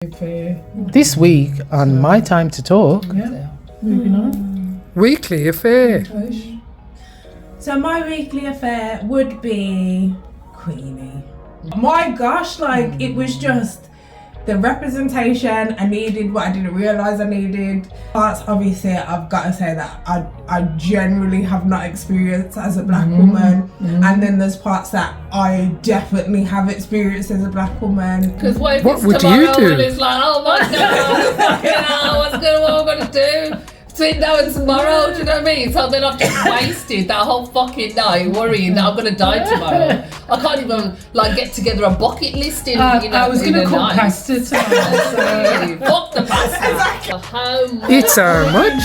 This week on My Time to Talk, moving on. Weekly Affair. So my weekly affair would be Queenie. My gosh, like it was just the representation I needed, what I didn't realise I needed. Parts obviously I've got to say that I generally have not experienced as a black woman, and then there's parts that I definitely have experienced as a black woman. Because what would you do? And it's like, oh my god, fucking hell, what am I gonna do? Between now and tomorrow, do you know what I mean? So then I've just wasted that whole fucking night worrying that I'm gonna die tomorrow. I can't even like get together a bucket list in. I was gonna cook pasta tonight. Fuck the pasta. Exactly. How much? It's how much?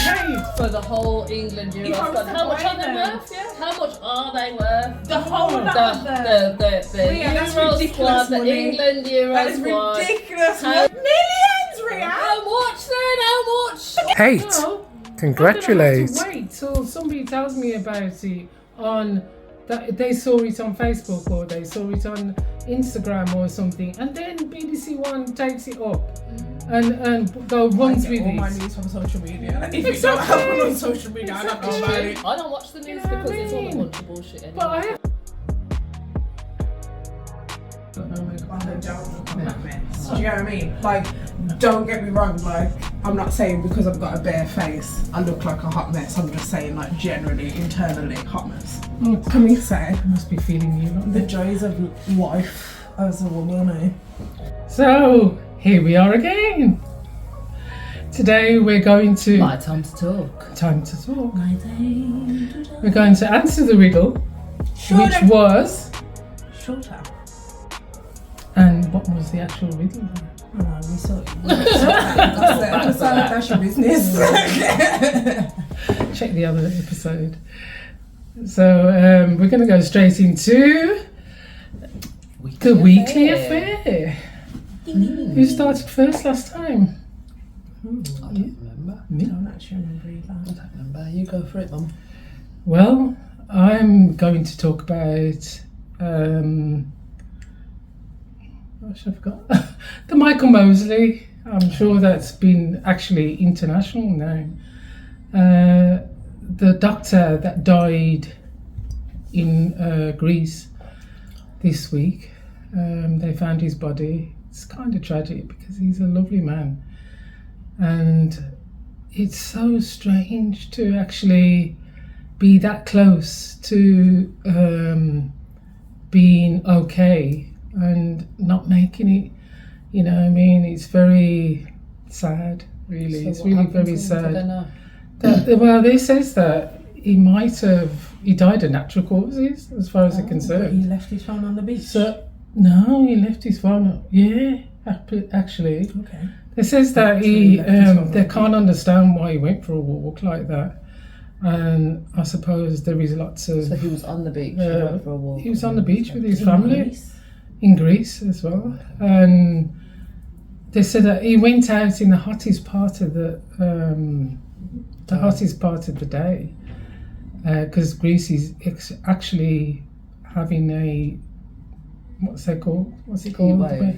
For the whole England Euro squad. How much are they worth? Yeah. How much are they worth? The whole The that's Euro ridiculous squad, the money. England Euro That is squad. ridiculous. How- Millions, Rhea. How much then? How much? Kate, congratulate. I'm gonna have to wait till somebody tells me about it on that they saw it on Facebook or they saw it on Instagram or something, and then BBC One takes it up and go runs with all my it. news from social media. If you don't have one on social media, I don't know about it. I don't watch the news because it's all a bunch of bullshit anyway. But I have Do you know what I mean? Like, don't get me wrong, like, I'm not saying because I've got a bare face I look like a hot mess. I'm just saying, like, generally, internally, hot mess. What can we say? must be feeling you. The joys of life as a woman, eh? So here we are again. Today we're going to My time to talk. time to talk. We're going to answer the riddle, which was, Shorter. and what was the actual riddle? No, we saw it. That's your business. Check the other episode. So we're going to go straight into the weekly affair. Who started first last time? I don't remember. I don't actually remember either. I don't remember. You go for it, Mum. Well, I'm going to talk about I forgot the Michael Moseley. I'm sure that's been actually international now. The doctor that died in Greece this week. They found his body. It's kind of tragic because he's a lovely man, and it's so strange to actually be that close to being okay and not making it. You know what I mean? It's very sad, really. So it's what really happened very to him? I don't sad. know. Well, they says that he died of natural causes, as far as they're But concerned. he left his phone on the beach. So, no, he left his phone up. Yeah, actually. Okay. It says that Actually left his phone they up. can't understand why he went for a walk like that. And I suppose there is lots of... So he was on the beach. He went for a walk. he was on the beach with his In family Greece? in Greece as well. And they said that he went out in the hottest part of the day, because Greece is actually having a what's it called?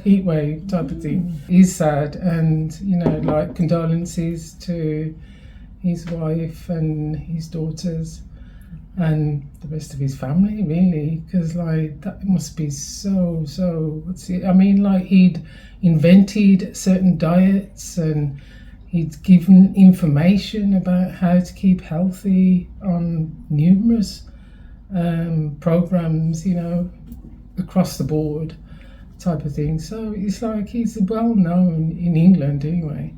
Heat wave type of thing. He's sad, and like condolences to his wife and his daughters and the rest of his family, really, because like that must be so he'd invented certain diets and he'd given information about how to keep healthy on numerous programs, across the board type of thing. So it's like he's well known in England anyway.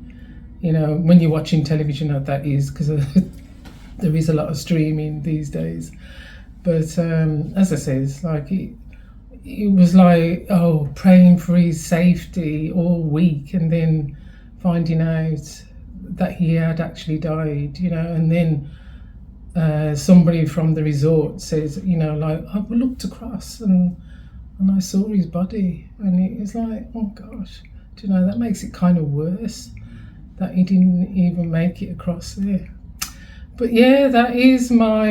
When you're watching television, that is, because there is a lot of streaming these days. But as I say, it's like it was like, praying for his safety all week, and then finding out that he had actually died, and then somebody from the resort says, I looked across and I saw his body, and it was like, oh gosh, that makes it kind of worse that he didn't even make it across there. But yeah, that is my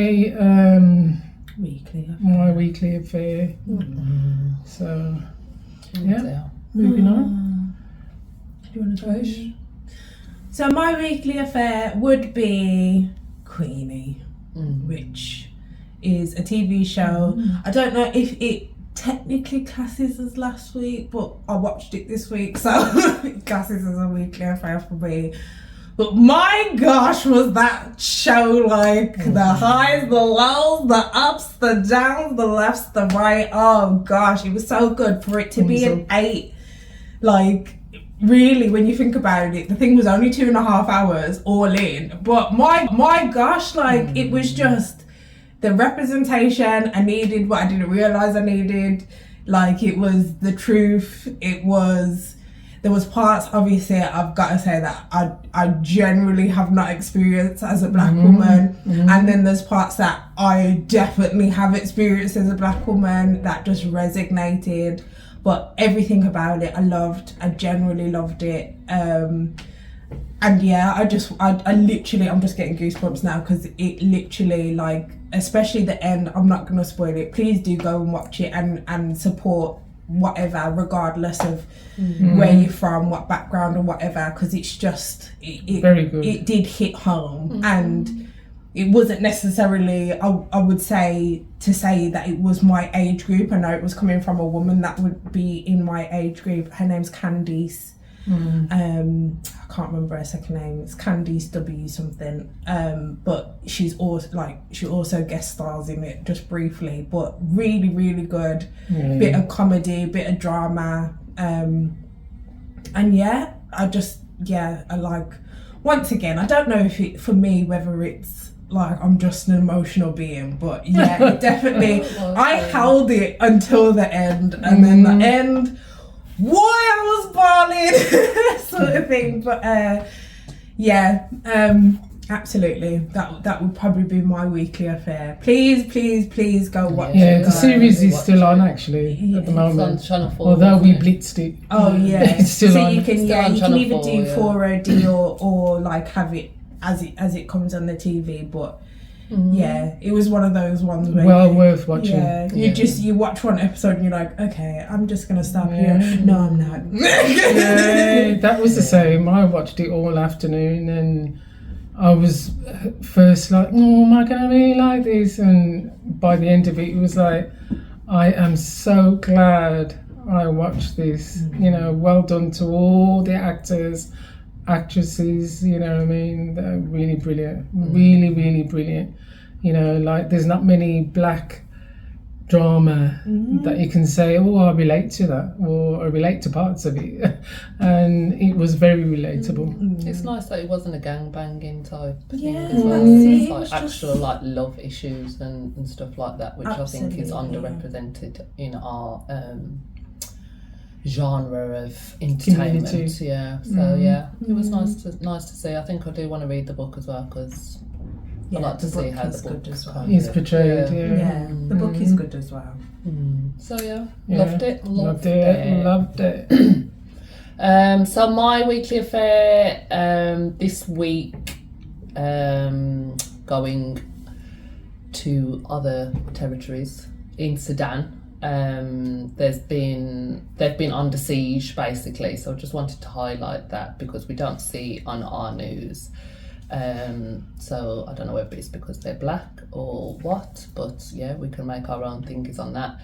weekly affair. So yeah, moving on. Do you want to go? So my weekly affair would be Queenie, which is a TV show. I don't know if it technically classes as last week, but I watched it this week, so it classes as a weekly affair for me. But my gosh, was that show like the highs, the lows, the ups, the downs, the lefts, the right. Oh gosh, it was so good for it to be an 8. Like, really, when you think about it, the thing was only 2.5 hours all in. But my gosh, like it was just the representation I needed, what I didn't realise I needed. Like, it was the truth. There was parts, obviously, I've got to say that I generally have not experienced as a black woman. And then there's parts that I definitely have experienced as a black woman that just resonated. But everything about it I loved. I genuinely loved it. And yeah, I literally, I'm just getting goosebumps now because it literally, like, especially the end, I'm not going to spoil it. Please do go and watch it and support whatever, regardless of where you're from, what background or whatever, because it's just very good. It did hit home. And it wasn't necessarily, I would say, to say that it was my age group. I know it was coming from a woman that would be in my age group. Her name's Candice. I can't remember her second name. It's Candice W something. But she also guest stars in it just briefly. But really, really good. Bit of comedy, bit of drama. And yeah, I like, once again, I don't know if it, for me, whether it's like I'm just an emotional being, but yeah, it definitely, I held it until the end, and then the end, why I was bawling, sort of thing. But absolutely, that would probably be my weekly affair. Please go watch it. Yeah, the series is still on actually at the moment. It's on Channel 4. Although we blitzed it. Oh yeah, it's still so on. you can either do 4, 4OD or like have it as it comes on the TV. But yeah, it was one of those ones where worth watching. Yeah, you watch one episode and you're like, okay, I'm just gonna stop here. No, I'm not. Yeah, that was the same. I watched it all afternoon and I was first like, oh, am I gonna really like this? And by the end of it, it was like, I am so glad I watched this. You know, well done to all the actors, actresses, you know what I mean? They're really brilliant, really, really brilliant. You know, like there's not many black drama that you can say, oh, I relate to that, or I relate to parts of it. And it was very relatable. It's nice that it wasn't a gangbanging type thing Yeah, as well. that's it. It's It like was actual like love issues and stuff like that, which I think is Absolutely. underrepresented in our genre of entertainment. Community. Yeah, so yeah, it was nice to see. I think I do want to read the book as well because I like to the see book how is the book good as well. kind He's of- portrayed, Yeah, the book is good as well. So yeah, Yeah. loved it. Loved it. So my weekly affair this week, going to other territories in Sudan. They've been under siege basically, so I just wanted to highlight that because we don't see on our news. So I don't know whether it's because they're black or what, but yeah, we can make our own thinkings on that.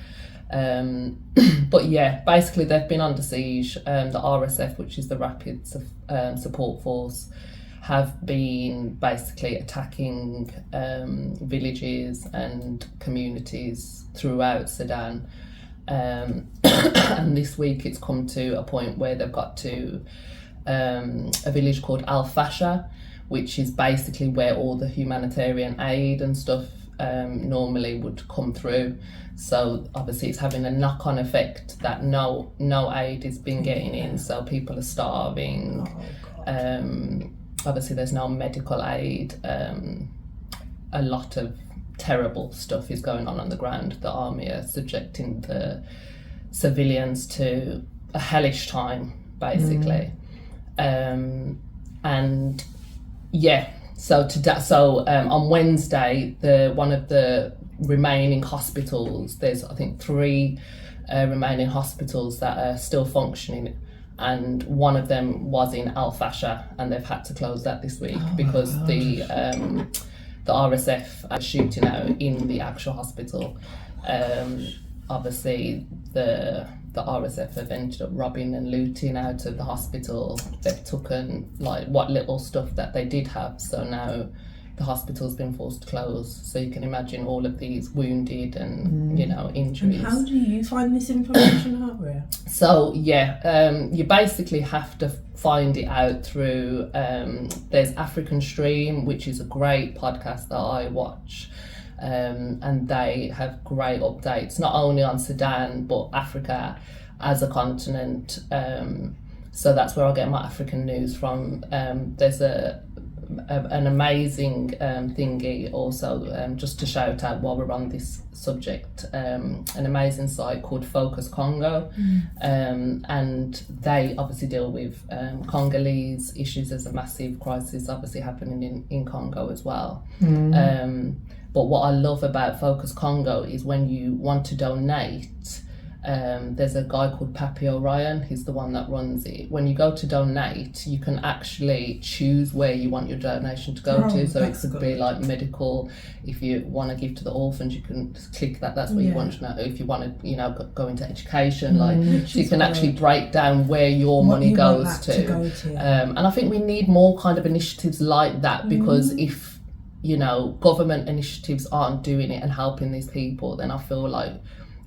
But yeah, basically they've been under siege. The RSF, which is the Rapid Support Force, have been basically attacking villages and communities throughout Sudan. And this week it's come to a point where they've got to a village called Al Fasha, which is basically where all the humanitarian aid and stuff normally would come through. So obviously it's having a knock-on effect that no aid is been getting in, so people are starving. Obviously there's no medical aid. A lot of terrible stuff is going on the ground. The army are subjecting the civilians to a hellish time, basically. And yeah, so on Wednesday, one of the remaining hospitals, there's I think 3 remaining hospitals that are still functioning and one of them was in Al Fasher, and they've had to close that this week because the RSF are shooting out in the actual hospital. Obviously, the RSF have ended up robbing and looting out of the hospital. They've taken like what little stuff that they did have, so now the hospital's been forced to close. So you can imagine all of these wounded and injuries. And how do you find this information out, Rhea? So you basically have to find it out through there's African Stream, which is a great podcast that I watch, and they have great updates not only on Sudan but Africa as a continent. So that's where I get my African news from. There's an amazing thingy also, just to shout out while we're on this subject, an amazing site called Focus Congo, and they obviously deal with Congolese issues. There's a massive crisis obviously happening in Congo as well. But what I love about Focus Congo is when you want to donate, there's a guy called Pappy O'Ryan, he's the one that runs it. When you go to donate, you can actually choose where you want your donation to go to. So it could be like medical. If you want to give to the orphans, you can click that. That's where you want to know. If you want to, go into education, so you can actually break down where your money goes to. And I think we need more kind of initiatives like that, because if government initiatives aren't doing it and helping these people, then I feel like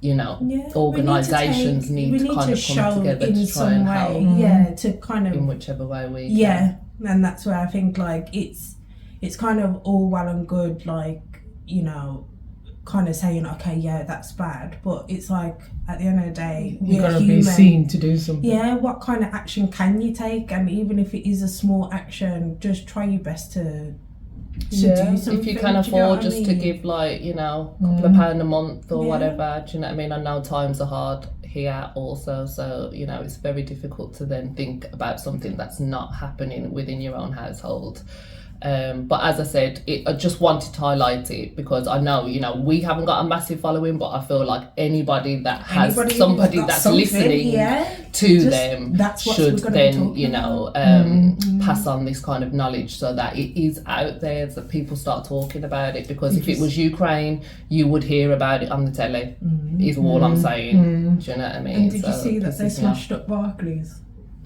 organisations need to kind of come together to try and help. To kind of in whichever way we can. And that's where I think like it's kind of all well and good, like kind of saying that's bad, but it's like at the end of the day you gotta be seen to do something. What kind of action can you take? And even if it is a small action, just try your best to do something. If you can afford to give like a couple of pound a month or whatever, do you know what I mean? I know times are hard here also, so it's very difficult to then think about something that's not happening within your own household. But as I said, I just wanted to highlight it because I know, we haven't got a massive following, but I feel like anybody that has somebody that's listening to them should then, pass on this kind of knowledge so that it is out there, that people start talking about it. Because if it was Ukraine, you would hear about it on the telly, is all I'm saying. Do you know what I mean? And did you see that they smashed up Barclays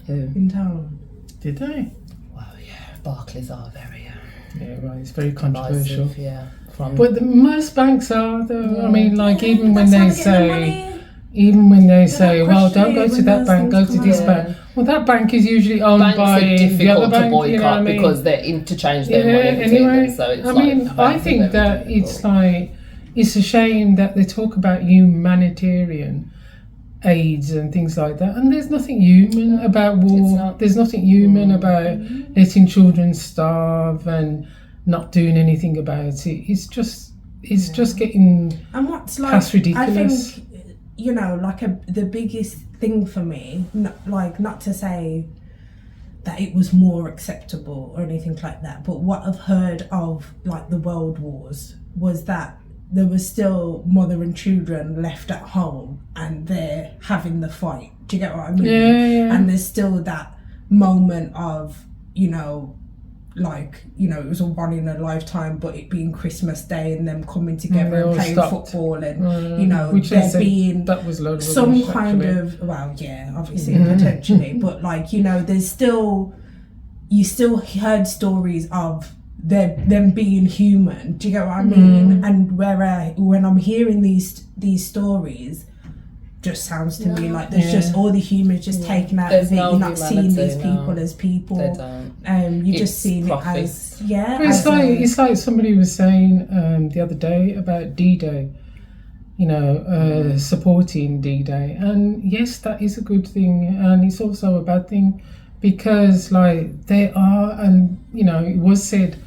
in town? Did they? Well, yeah, Barclays are very... it's very controversial. Divisive, but most banks are, though. I mean, like even when they say, well, don't go to that bank, go to this bank. Well, that bank is usually owned by the other bank. To boycott because they interchange their money between them. So it's I think that it's like, it's a shame that they talk about humanitarian aids and things like that, and there's nothing human about war. There's nothing human about letting children starve and not doing anything about it. It's just getting past ridiculous. I think the biggest thing for me, not to say that it was more acceptable or anything like that, but what I've heard of like the world wars was that there was still mother and children left at home and they're having the fight. Do you get what I mean? Yeah. And there's still that moment of, it was a one in a lifetime, but it being Christmas Day and them coming together and playing football and, which there being that was load of some rubbish, kind actually. of, obviously, potentially, but there's still, you still heard stories of them being human. Do you get what I mean? And when I'm hearing these stories, just sounds to me like there's just all the humans just taken out of it. You're not seeing these people as people. They don't. You're just seeing profits. it as it's like somebody was saying the other day about D-Day. Supporting D-Day, and yes, that is a good thing, and it's also a bad thing because they are, and it was said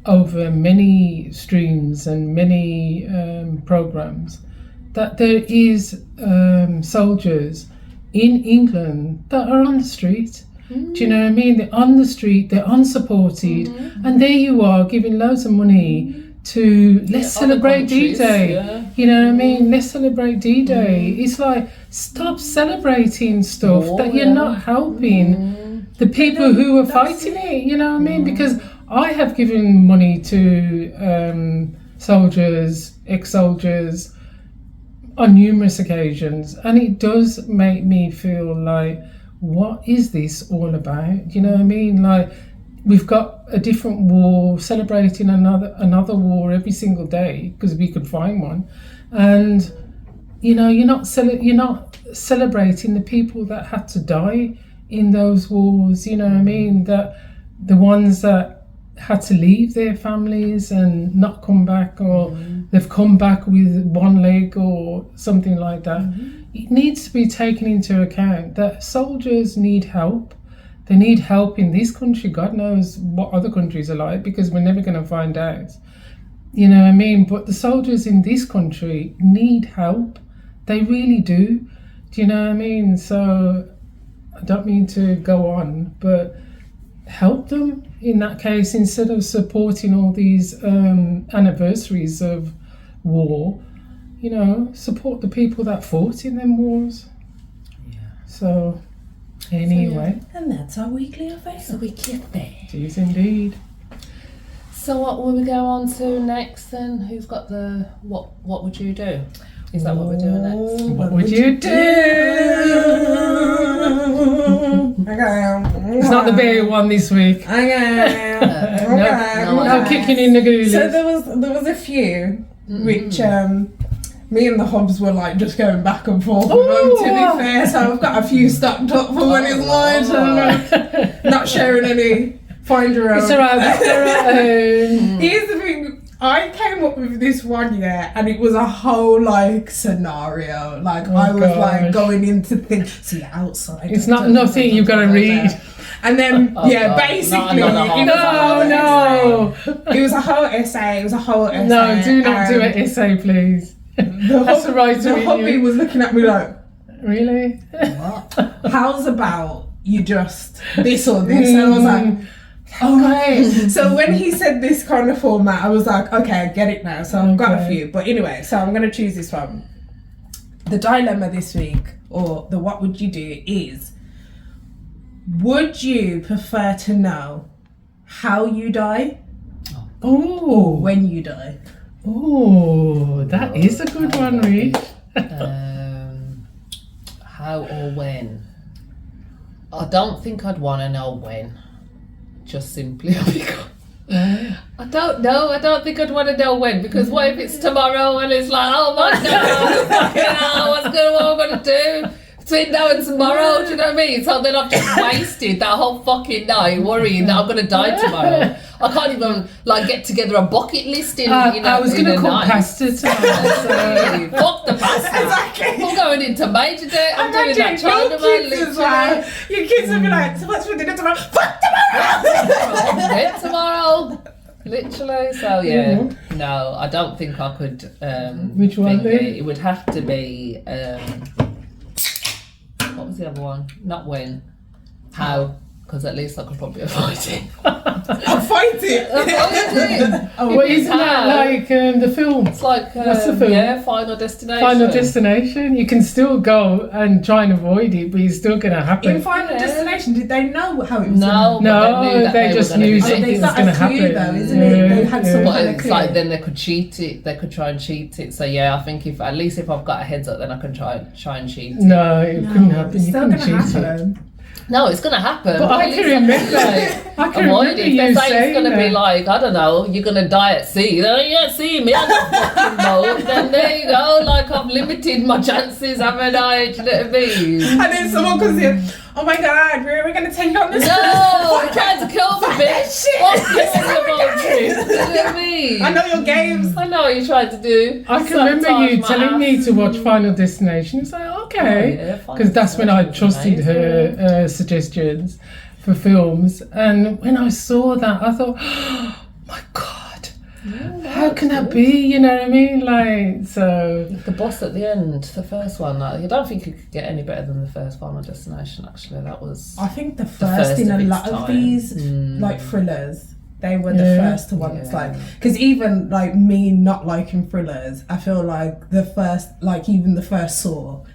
over many streams and many programs that there is soldiers in England that are on the street. Do you know what I mean? They're on the street, they're unsupported, and there you are giving loads of money to let's other celebrate countries, D-Day. yeah. You know what I mean? Let's celebrate D-Day. It's like, stop celebrating stuff that you're not helping the people who are fighting it. You know what I mean? Because I have given money to soldiers, ex-soldiers, on numerous occasions, and it does make me feel like, what is this all about? You know what I mean? Like, we've got a different war, celebrating another war every single day because we could find one, and you know, you're not celebrating the people that had to die in those wars. You know what I mean? That the ones that had to leave their families and not come back, or they've come back with one leg or something like that. It needs to be taken into account that soldiers need help. They need help in this country. God knows what other countries are like, because we're never going to find out. You know what I mean? But the soldiers in this country need help. They really do. Do you know what I mean? So I don't mean to go on, but help them in that case, instead of supporting all these anniversaries of war. You know, support the people that fought in them wars. Yeah. So, anyway. And that's our weekly affair. So we get there. It is indeed. So what will we go on to next then? Who's got the what would you do? Is that what we're doing next? What would you do? It's not the bear one this week. No kicking in the goolies. So there was a few which me and the Hobbs were like just going back and forth with them, to be fair. So I've got a few stocked up for when it's mine, and not sharing any. Find your own. It's alright. Here's the thing. I came up with this one, and it was a whole like scenario. Like I was like going into things. See, outside. It's not nothing you've got to read. And then basically, it was a whole essay. It was a whole essay. No, do not do an essay, please. The hobby was looking at me like, really? What? How's about you just this or this? And I was like, okay. So when he said this kind of format, I was like, okay, I get it now. So I've got a few. But anyway, so I'm going to choose this one. The dilemma this week, or the what would you do, is, would you prefer to know how you die or when you die? Oh, that is a good one, Rich. How or when? I don't think I'd want to know when. Just simply because I don't know. I don't think I'd want to know when, because what if it's tomorrow and it's like, oh my god, what am I going to do between now and tomorrow? Do you know what I mean? So then I've just wasted that whole fucking night worrying that I'm going to die tomorrow. I can't even like get together a bucket list in. I was going to cook pasta tonight. Fuck the pasta. Exactly. I'm going into major day. I'm doing that China man literally. Your kids will be like, so what's for dinner tomorrow? Fuck tomorrow! I'm dead tomorrow. Literally. So yeah, no, I don't think I could. Which one? It would have to be. What was the other one? Not when. How? Because at least I could probably avoid it. I'll fight it. What isn't that like the film? It's like What's the film? Yeah, Final Destination. Final Destination. You can still go and try and avoid it, but it's still going to happen. In Final Destination, did they know how it was? No, they just knew something was going to happen. Though, isn't it? They had some But kind of it's clue. like then they could cheat it. They could try and cheat it. So yeah, I think if I've got a heads up, then I can try and cheat it. No, it couldn't happen. It's You still couldn't gonna cheat it. happen. No, it's going to happen. But I at can least remember. I can avoid remember it. If you they say saying it's going to be that. like, I don't know, you're going to die at sea. Then you see me, I'm not fucking know. Then there you go. Like I've limited my chances, haven't I? Do you know what I mean? And then someone comes in, oh my god, we're going to take on this. No, you're trying to kill me, bitch. What's this about you? Do you know what I mean? I know your games. I know what you're trying to do. I can remember you telling me to watch Final Destination. It's like, okay. Because that's when I trusted her suggestions for films. And when I saw that, I thought, oh my God, how can that be? You know what I mean? Like, so. The boss at the end, the first one, I don't think you could get any better than the first Final Destination, actually. That was. I think the first in a of its lot of time. these like thrillers, They were the first to ones because even like me not liking thrillers, I feel like the first Saw.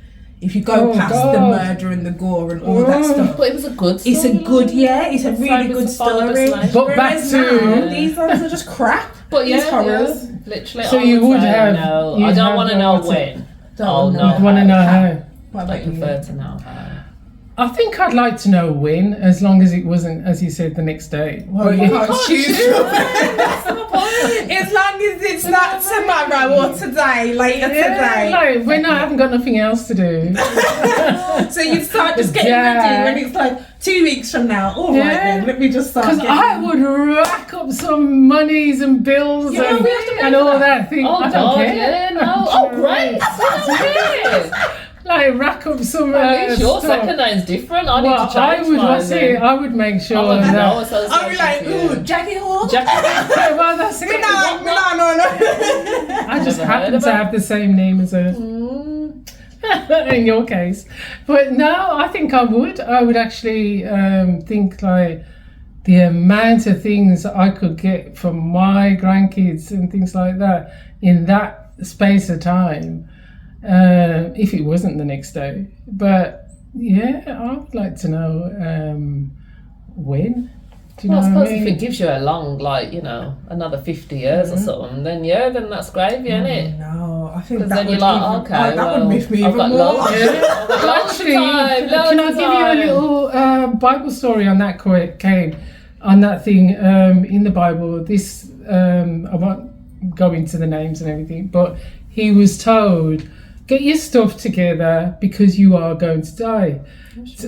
If you go past the murder and the gore and all that stuff, But it was a good story. it's a really good story. But back to these ones are just crap. But these horrors. literally. So I you would say have- no. you'd I don't have want to know wanted- when. Don't know. you want to know how. What I about you? prefer to know how. I think I'd like to know when, as long as it wasn't, as you said, the next day. Well, you can't choose. That's the point. As long as it's not tomorrow or today, later today. Like when I haven't got nothing else to do. So you start just getting ready when it's like 2 weeks from now. All right then, let me just start. Because getting I would rack up some monies and bills Yeah, and, we have to pay and for all that. that thing. Oh, I don't God, care. yeah, no. Oh, great. I don't care. Like rack up some At least your stuff. second name's different. I need Well, to change I would mine then. I would make sure I that. know association I'll be like, to you. ooh, Jackie Hall? Jackie. Well, that's it. No. I just Never heard happen of to her. have the same name as her. In your case, but no, I think I would. I would actually think like the amount of things I could get from my grandkids and things like that in that space of time. If it wasn't the next day, but yeah, I would like to know when. Do you Well, I know what suppose I if mean? it gives you a long, like, you know, another 50 years or something, then then that's gravy, isn't it? No, I think Because that then would you're like, even, okay, that would miss me I've even got more. loads. Yeah. I've got loads of Actually, time, loads can I of give you a time. little Bible story on that Kane? On that thing in the Bible, this I won't go into the names and everything, but he was told, get your stuff together because you are going to die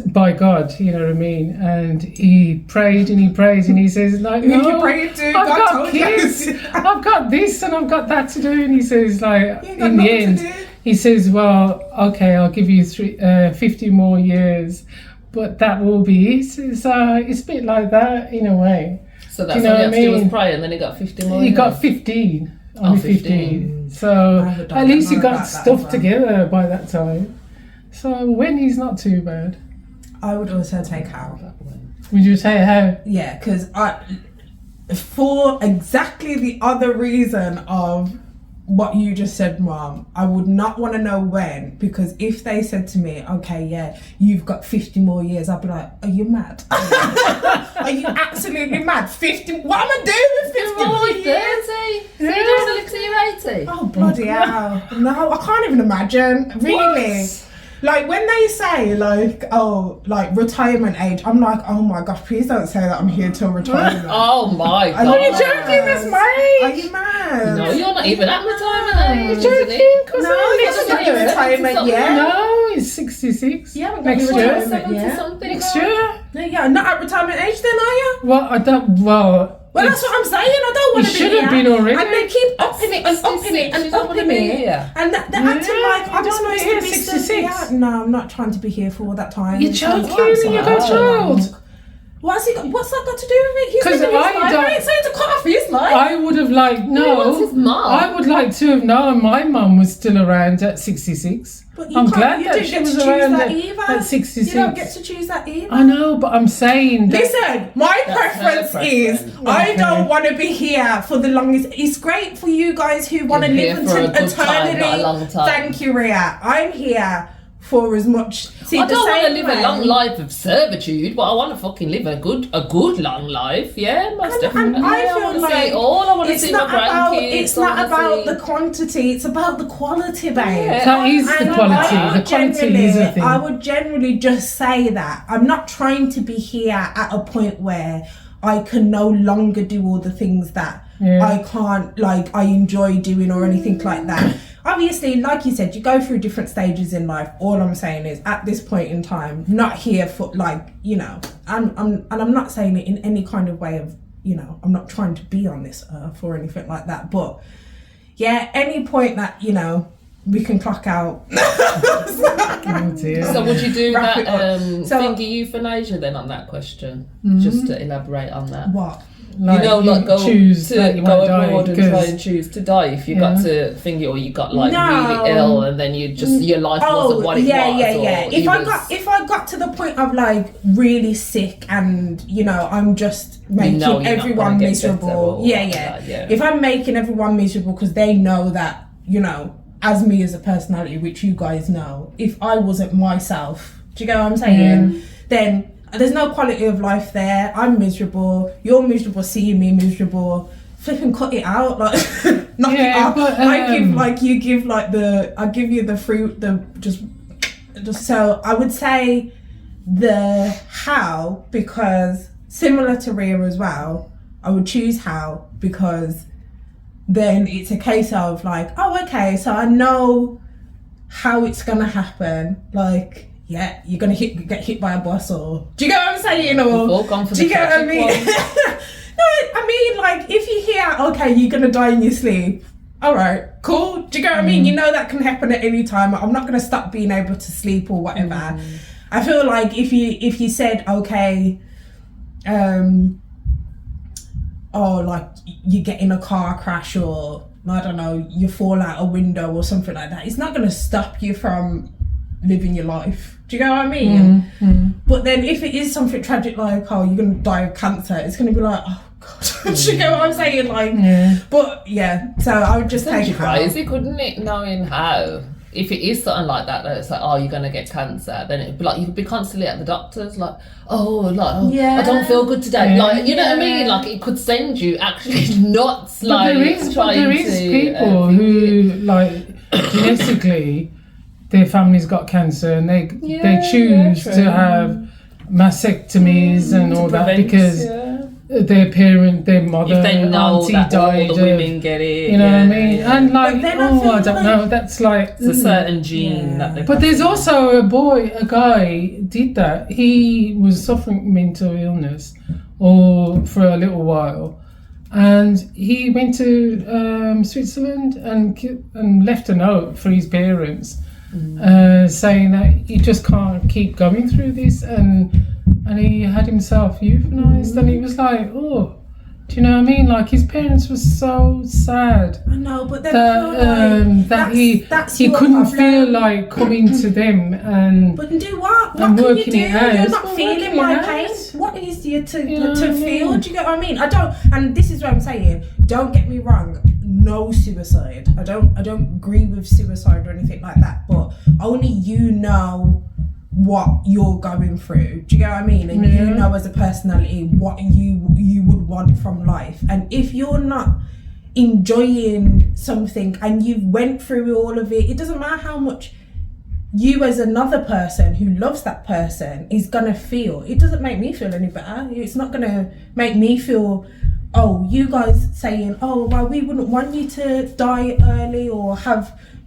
by God, you know what I mean? And he prayed and he prayed and he says, like, You no, prayed to, I've God got told you. kids, I've got this and I've got that to do. And he says, like, You got in the nothing end, to do. he says, well, okay, I'll give you 50 more years, but that will be it. It's a bit like that in a way. So that's Do you know all he what had I to do was mean? pray, and then he got 50 more. He years. got 15. Only 15. So I don't at least he know got about that stuff as well. together by that time. So when he's not too bad. I would also take how. Would you say how? Yeah, because for exactly the other reason of what you just said, Mom, I would not want to know when, because if they said to me, okay, yeah, you've got 50 more years, I'd be like, are you mad? Are you absolutely mad? 50, what am I doing with 50 more You're years? 30. So you don't want to live till you're 80. Oh, bloody hell. No, I can't even imagine. Really. What? Like, when they say, like, oh, like, retirement age, I'm like, oh my gosh, please don't say that I'm here till retirement. Oh my Are god. you joking? That's my Are age. you mad? No, you're not even at retirement age. You're isn't it? joking? 'Cause No, I'm it's next not year. your retirement yet. No, it's 66. You haven't got Next your year. retirement. 70 Yeah. something. Next girl. year. No, yeah, not at retirement age then, are you? Well, I don't. Well, Well, that's what I'm saying. I don't want You to be should have here. been already. And they keep upping it and upping it 66, you and don't wanna upping be it. here. And they're acting Yeah, like you I'm don't wanna supposed be to be here 66. 66. No, I'm not trying to be here for all that time. You're It sounds joking. You got a absolutely child. What's that got to do with it? He's 'Cause living his I life. don't- I ain't saying to cut off his life. I would have liked wants his mum? I would like to have known my mum was still around at 66. But you I'm can't- glad you that didn't she get was to choose around that at either. 66. You don't get to choose that either. I know, but I'm saying that. Listen, my That's preference her is preference. I Okay. don't want to be here for the longest. It's great for you guys who want to You're live here for until a good time, eternity. not a long time. Thank you, Ria. I'm here for as much. See, I the don't want to same live way- a long life of servitude, but I want to fucking live a good long life. Yeah, most And definitely. I want feel to like see it all. I want to it's see my not about grandkids. it's I not wanna about see- the quantity. It's about the quality, babe. Yeah. That is the And quality. I The would quality is a thing. I would generally just say that. I'm not trying to be here at a point where I can no longer do all the things that Yeah. I can't, like, I enjoy doing or anything like that. Obviously, like you said, you go through different stages in life. All I'm saying is, at this point in time, not here for, like, you know, I'm not saying it in any kind of way of, you know, I'm not trying to be on this earth or anything like that. But yeah, any point that, you know, we can clock out. Oh dear. So would you do Wrap that it up. So- finger euthanasia then on that question? Just to elaborate on that. What? Like, go choose to that you go want to die abroad and try because and choose to die if you got to think it, or you got like No. really ill and then you just your life wasn't what it was. Yeah. Or If I got to the point of like really sick and I'm just making you're not everyone gonna get miserable. better Yeah. If I'm making everyone miserable because they know that as me as a personality, which you guys know, if I wasn't myself, do you get what I'm saying? Then there's no quality of life there. I'm miserable. You're miserable seeing me miserable. Flipping cut it out, like knock it out. But, I give you the fruit, just so I would say the how, because similar to Rhea as well, I would choose how because then it's a case of like, oh okay, so I know how it's gonna happen, like yeah, you're gonna get hit by a bus, or do you get what I'm saying? Or do you get what I mean? No, I mean like if you hear okay, you're gonna die in your sleep. All right, cool. Do you get what I mean? You know that can happen at any time. I'm not gonna stop being able to sleep or whatever. I feel like if you said okay, or like you get in a car crash or I don't know, you fall out a window or something like that, it's not gonna stop you from living your life. Do you get what I mean? But then if it is something tragic like you're gonna die of cancer, it's gonna be like, oh god. Do you get what I'm saying? Like but yeah, so I would just take it crazy, couldn't it, knowing how if it is something like that it's like, oh, you're gonna get cancer, then it'd be like you could be constantly at the doctors like, I don't feel good today, like you know what I mean, like it could send you actually nuts. Like there is people who like genetically their family's got cancer and they choose to have mastectomies and all that because their mother, if they know auntie that died all the women get it, you know what I mean, and like I don't know, that's like it's a certain gene that they but there's also a guy did that. He was suffering mental illness for a little while, and he went to Switzerland and left a note for his parents saying that he just can't keep going through this, and he had himself euthanized, and he was like, oh, do you know what I mean? Like his parents were so sad. I know, but then that he couldn't feel like coming to them and. But do what? What and can you working do? it out. You're not feeling my pain. What is there to feel? Do you get what I mean? I don't. And this is what I'm saying. Don't get me wrong. No suicide. I don't agree with suicide or anything like that. But only you know what you're going through. Do you get what I mean? And you know as a personality what you would want from life. And if you're not enjoying something and you've went through all of it, it doesn't matter how much you as another person who loves that person is gonna feel. It doesn't make me feel any better. It's not gonna make me feel, oh, you guys saying, oh, well, we wouldn't want you to die early or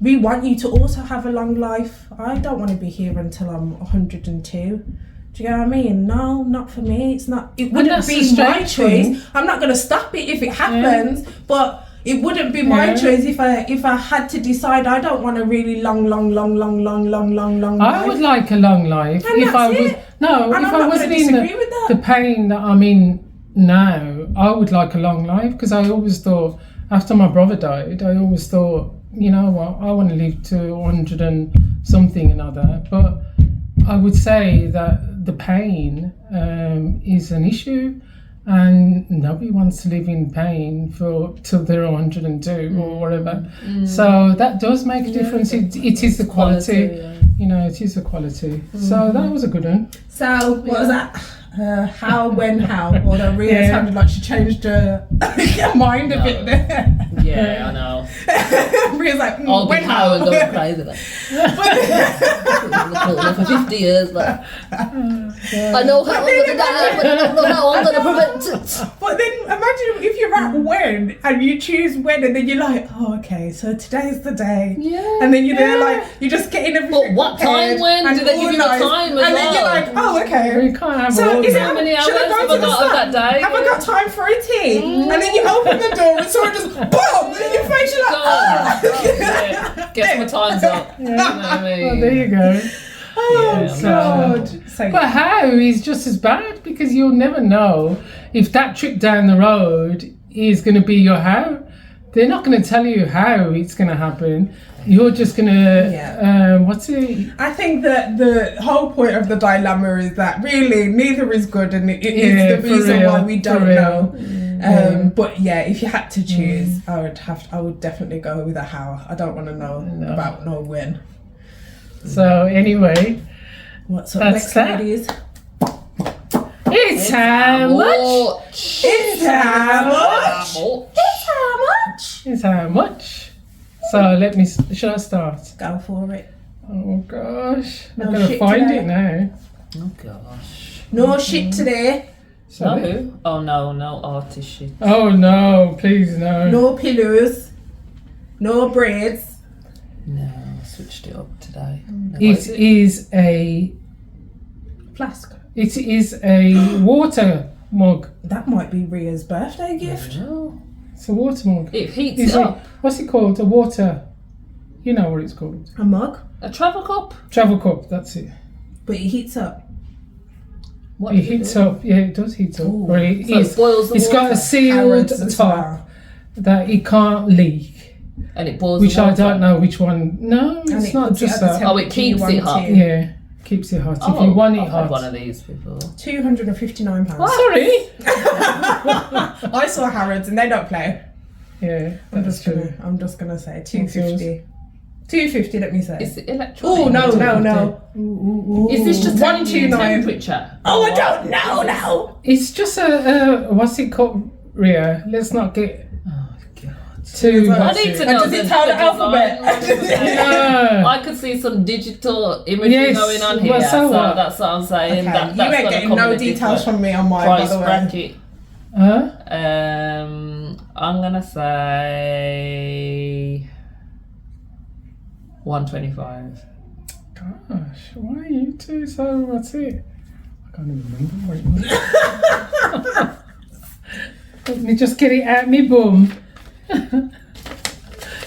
we want you to also have a long life. I don't want to be here until I'm 102. Do you know what I mean? No, not for me. It wouldn't be my choice. I'm not going to stop it if it happens, but it wouldn't be my choice if I had to decide. I don't want a really long life. I would like a long life if I was if I wasn't in the pain that I'm in now. I would like a long life because I always thought after my brother died, I always thought, you know what, I want to live to 100 and something another. But I would say that the pain is an issue, and nobody wants to live in pain till they're 102 or whatever. So that does make a difference. It is the quality. You know, it is the quality. So that was a good one. So what was that? How, when, how? Although Rhea sounded like she changed her mind a bit there. Yeah, I know. Rhea's like, I'll be when, how and going crazy. Like, for 50 years, like, I know how I'm going to die, but I don't know how I'm going to prevent it. But then imagine if you're at when and you choose when, and then you're like, oh, okay, so today's the day. Yeah. And then you're there like, you're just getting everything. But what time when? Do they give you a time as and then you're like, oh, okay. You can't have So all is it how many hours should I go have to I the got sun? of that day? Have I got time for a tea? And then you open the door and someone just boom in your face. You're like, Guess my time's up. You know what I mean? Well, there you go. Oh Yeah. God. So But how is just as bad because you'll never know if that trip down the road is going to be your how. They're not going to tell you how it's going to happen. You're just going to, what's it? I think that the whole point of the dilemma is that really neither is good, and it is the for reason real, why we for don't real. know. But yeah, if you had to choose, I would definitely go with a how. I don't want to know about no when. So anyway, What's up That's next, that. ladies? it's how much? Much. It's how much. Much. It's how much. It's how much? So should I start? Go for it. Oh gosh, No I've got to shit find today. it now. Oh gosh. No shit today. So No who? Oh no artist shit. Oh no, please no. No pillows. No braids. No, I switched it up today. It is a Flask. water mug. That might be Ria's birthday gift. No. It's a water mug. It heats Is it it, up. what's it called? A water. You know what it's called. A mug, A travel cup. Travel cup. That's it. but it heats up. What It does heats do? up. Yeah, it does heat up. Ooh. Or it So it is. boils the It's got a water. sealed Carrots as top well. that it can't leak. And it boils Which the I water. don't know which one. No, And it's it not puts it just at the that. Oh, it temperature keeps you it want hot. it. Yeah, keeps it hot. Oh, If you want it I've had hot. one of these before. £259. Sorry. I saw Harrods and they don't play. Yeah, that's true. I'm just gonna say What's yours? £250. £250. Let me say. Is it electronic? Oh no. Is this just telling you 129? temperature? Oh, I don't know now. It's just a what's it called, Ria? Let's not get Oh god. too. I I need to And know does it tell the alphabet? No. I could see some digital imagery Yes, going on well, here, so so what? that's what I'm saying. Okay, That, you that's ain't gonna getting come no with a details different from me on mine, by price the way. bracket. Huh? I'm gonna say 125. Gosh, why are you two so? What's it? I can't even remember what it was. Let me just get it out me bum.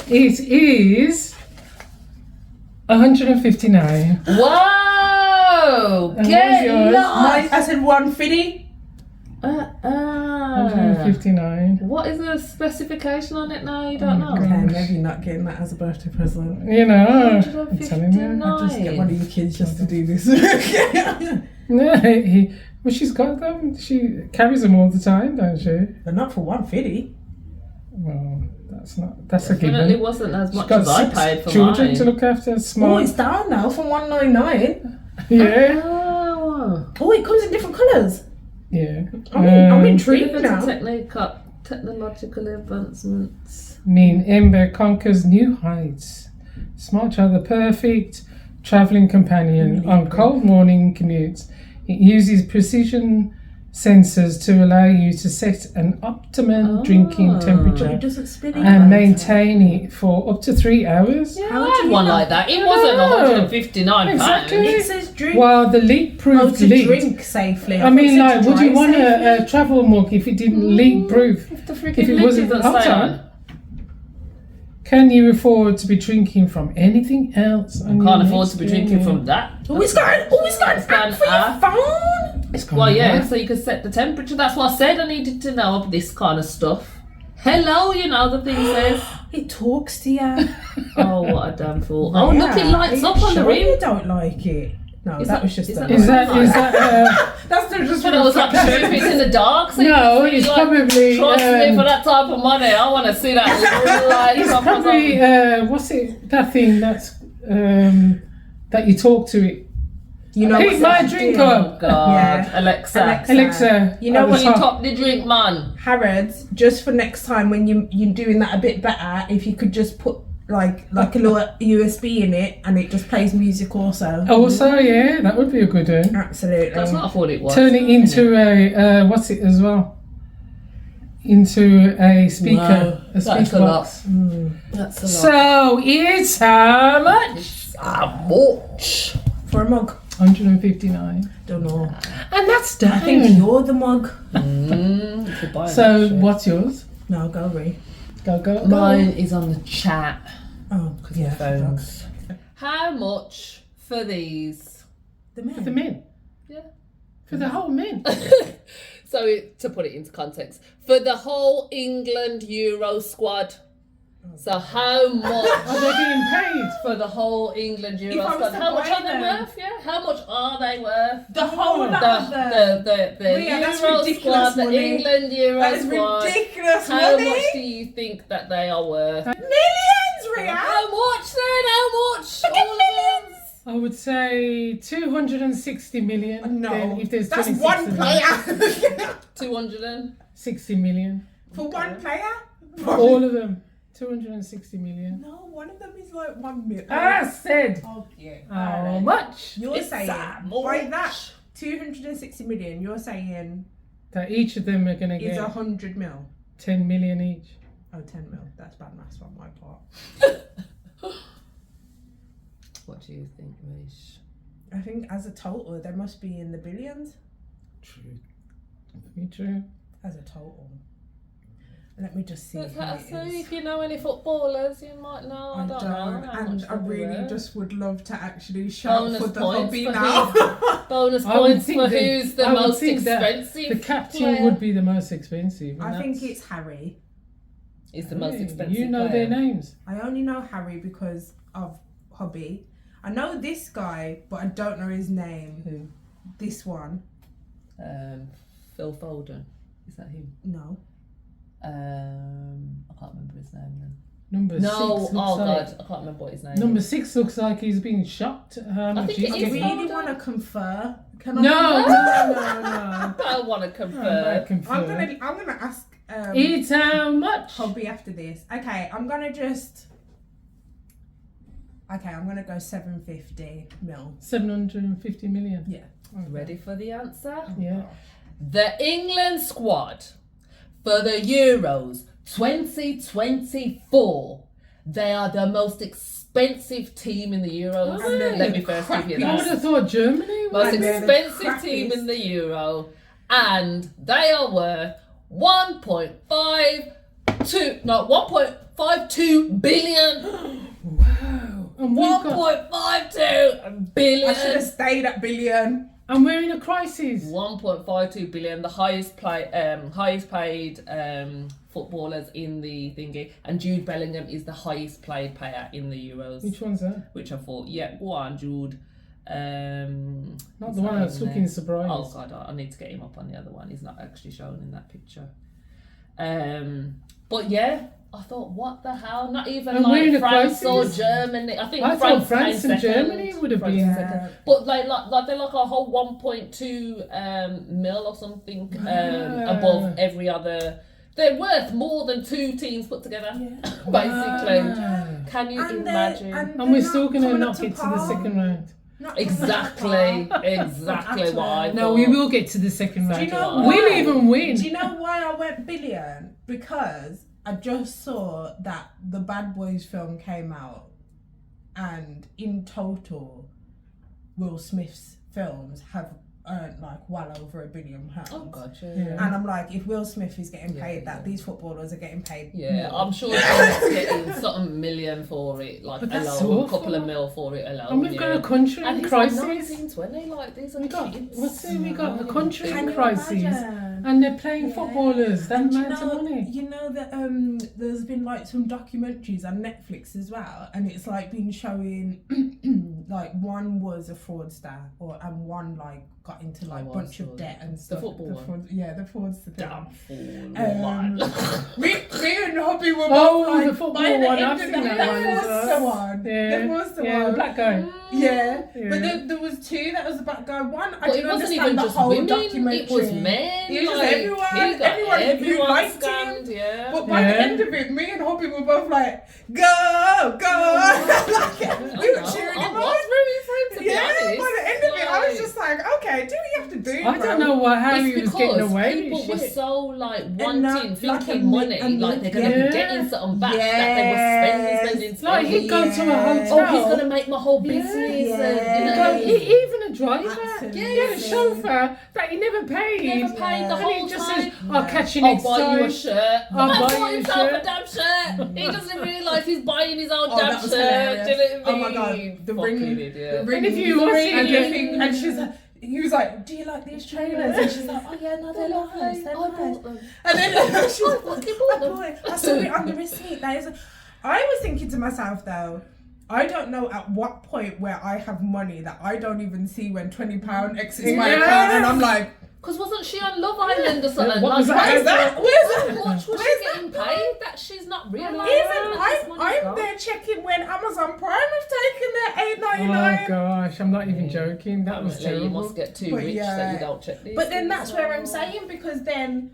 It is 159. Whoa! And Get what's yours? lost! I said 150. 159. What is the specification on it now? You don't know. Okay, maybe not getting that as a birthday present. You know, I'm telling you. 159. I'll just get one of you kids just to do this. No, well, she's got them. She carries them all the time, don't she? But not for 150. Well, that's a Definitely given. wasn't as She's much got as I 6 paid for children mine. to look after. Oh, Smart. it's down now from 199. Yeah, Oh. Oh, it comes in different colours. yeah. I'm intrigued Limited now. technological advancements. Mean Ember conquers new heights. Smart child, the perfect travelling companion on cold morning commutes. It uses precision sensors to allow you to set an optimum drinking It temperature doesn't spin and maintain it for up to 3 hours. Yeah, How I would had you one know? like that. It wasn't know. 159 Exactly. pounds. It says drink. While the leak-proof to lid. drink safely. I mean, thought it like, said would you dry want safely. a travel mug if it didn't leak-proof? If the If freaking it lid wasn't doesn't hot say on? on. Can you afford to be drinking from anything else? I can't afford to be drinking from that. Oh, it's got an It's got app an for your app. phone. Well, yeah, so you can set the temperature. That's what I said. I needed to know of this kind of stuff. Hello, you know, the thing says. It talks to you. Oh, what a damn fool. Oh, look, it lights Are up you on the sure rim. you don't like it? No, Is that that- was just is a that- Is that That's just But I was like, sure if it's in the dark. So you No, can see, it's like, probably, Trust me, um, for that type of money, I want to see that light it's up or probably something. what's it? That thing that's that you talk to it. You know Heat what's my that drink deal? up. God, Yeah. Alexa. Alexa, You know at what the Can you top. top the drink, man? Harrods, just for next time when you're doing that a bit better, if you could just put like a little USB in it and it just plays music also. Also, yeah, that would be a good one. Absolutely. That's what I thought it was. Turn it into a what's it as well? Into a speaker, Wow, a that's speaker a lot. box. That's a lot. So it's how much? How much? For a mug. 159, Don't know. and that's I think down. you're the mug. You could buy So that shit. what's yours? No, go Ree. Go. Mine is on the chat. Oh, Because yeah. phones. How much for these? The men. For the men. Yeah. For the whole men. So to put it into context, for the whole England Euro squad. So how much Are they getting paid? for the whole England If Euro I was squad? to How much buy are they them- worth? Yeah. How much are they worth? The whole lot of The Yeah, that's Euro ridiculous squad, the money. England Euro That is squad. ridiculous How money. much do you think that they are worth? Millions, Ria. How much then? How much? Look at All of millions. I would say 260 million. No, Then if there's that's 26 one of them, player. 60 million. For one player? All of them. 260 million. No, one of them is like 1 million. I said. Oh, yeah. How Alright. much? You're It's saying, that by much. that 260 million, you're saying That each of them are going to is get 100 mil. 10 million each. Oh, 10 mil. That's bad maths on my part. What do you think, Mish? I think as a total, they must be in the billions. True. Very true. As a total. Let me just see. Let's who have it to is. see if you know any footballers. You might know. I don't know. How and much I they really were. just would love to actually shout Bonus for the points hobby for now. bonus I would points think for that- who's the I would most think that expensive. The captain player. would be the most expensive. and I think that's- it's Harry. Is the most Hey, expensive. You know player. their names. I only know Harry because of hobby. I know this guy, but I don't know his name. Who? This one, Phil Foden. Is that him? no. I can't remember his name then. Number No, 6 looks oh like... god, I can't remember what his name Number is. 6 looks like he's being shocked. How much think he's it I is getting. really Foden. want to confer. Can I? No. I don't want to confirm. I'm gonna ask It's how much? hobby after this. Okay, I'm gonna go 750 mil. 750 million. Yeah. Ready for the answer? Yeah. The England squad for the Euros 2024. They are the most expensive team in the Euros. And they're Let me the first give you I would that. have thought Germany was. Most And they're the expensive team crappiest. in the Euro, and they are worth 1.52 billion. Wow. And we've got, 1.52 billion. I should have stayed at billion. and we're in a crisis. 1.52 billion, the highest paid footballers in the thingy, and Jude Bellingham is the highest paid player in the Euros. Which one's that? Which I thought, yeah, go on, Jude. Not is the one that that's in looking there? surprised. Oh god, I need to get him up on the other one. He's not actually shown in that picture. But yeah, I thought, what the hell? Not even And we're in like a France or crisis? Germany. I think I France, thought France came and second. Germany would have France been. second. But like they're like a whole 1.2 mil or something above every other. They're worth more than two teams put together, basically. Wow. Can you And imagine? And we're still going to not get to the second round. Exactly why. I No, thought. we will get to the second Do round. you know Why? We'll why? even win. Do you know why I went billion? Because I just saw that the Bad Boys film came out, and in total, Will Smith's films have earned like well over £1 billion. Oh god, Yeah. And I'm like, if Will Smith is getting paid Yeah, that, these footballers are getting paid. Yeah, more. I'm sure he's getting something million for it, like But that's alone, a awful. couple of mil for it alone. And we've got yeah. a country And in he's like crisis. 19, 20, like these are We got, kids. what's it? We got a country Can in you crisis, imagine? and they're playing footballers. That And amount of money. You know that there's been like some documentaries on Netflix as well, and it's like been showing like one was a fraudster, and one like got into like Oh, I bunch saw of debt and The stuff. football one? The fraudster thing. Damn fool. Me and Hobby were Oh, both like the football by the one, end I've of seen the that one as well. one. Yeah, There was the yeah, one. the black guy. Yeah. Yeah. But there was two that was the bad guy. One, I But it didn't wasn't understand even the just whole women, documentary. it was men. It was just like, everyone. he got Everyone liked him. scammed, yeah. But by the Yeah. end of it, me and Hobby were both like, go, go. Like, we were cheering I him on. was rooting for him, to be Yeah, honest. by the end of it, I was Like, just like, okay, do what you have to do, I bro? don't know how it's he was getting because away people with were shit. so like And wanting, that, like, thinking a money, mi- like they're gonna Yeah. be getting something back that Yes. they were spending. It's like he'd go to a Yeah. hotel. Oh, he's gonna make my whole business. Yeah. And, you Yeah. know, Even a driver. Absolutely. He had a chauffeur that he never paid. never paid the And whole he just time. says, I'll catch you I'll next buy you a time. shirt. I'll I'll buy buy you a himself shirt. a damn shirt. He doesn't realise he's buying his own Oh, damn that was shirt. hilarious. Do you know what I Oh my mean? God, the Fucking ring- idiot. the ring- And if you watch it, And and the then, thing and And he was like, do you like these trainers? And she's like, oh yeah, no, they're nice. They're I nice. bought them. And then she's like, fucking bought them. I saw it on the receipt. I was thinking to myself though, I don't know at what point where I have money that I don't even see when £20 exits my account, and I'm like, because wasn't she on Love Island or something? What was that? where's that? How much was she getting paid that she's not realising? I'm there checking when Amazon Prime have taken their Oh $8.99. gosh, I'm not even joking. That was Apparently you terrible. must get too But rich yeah. that you don't check these. But then things. that's where I'm saying, because then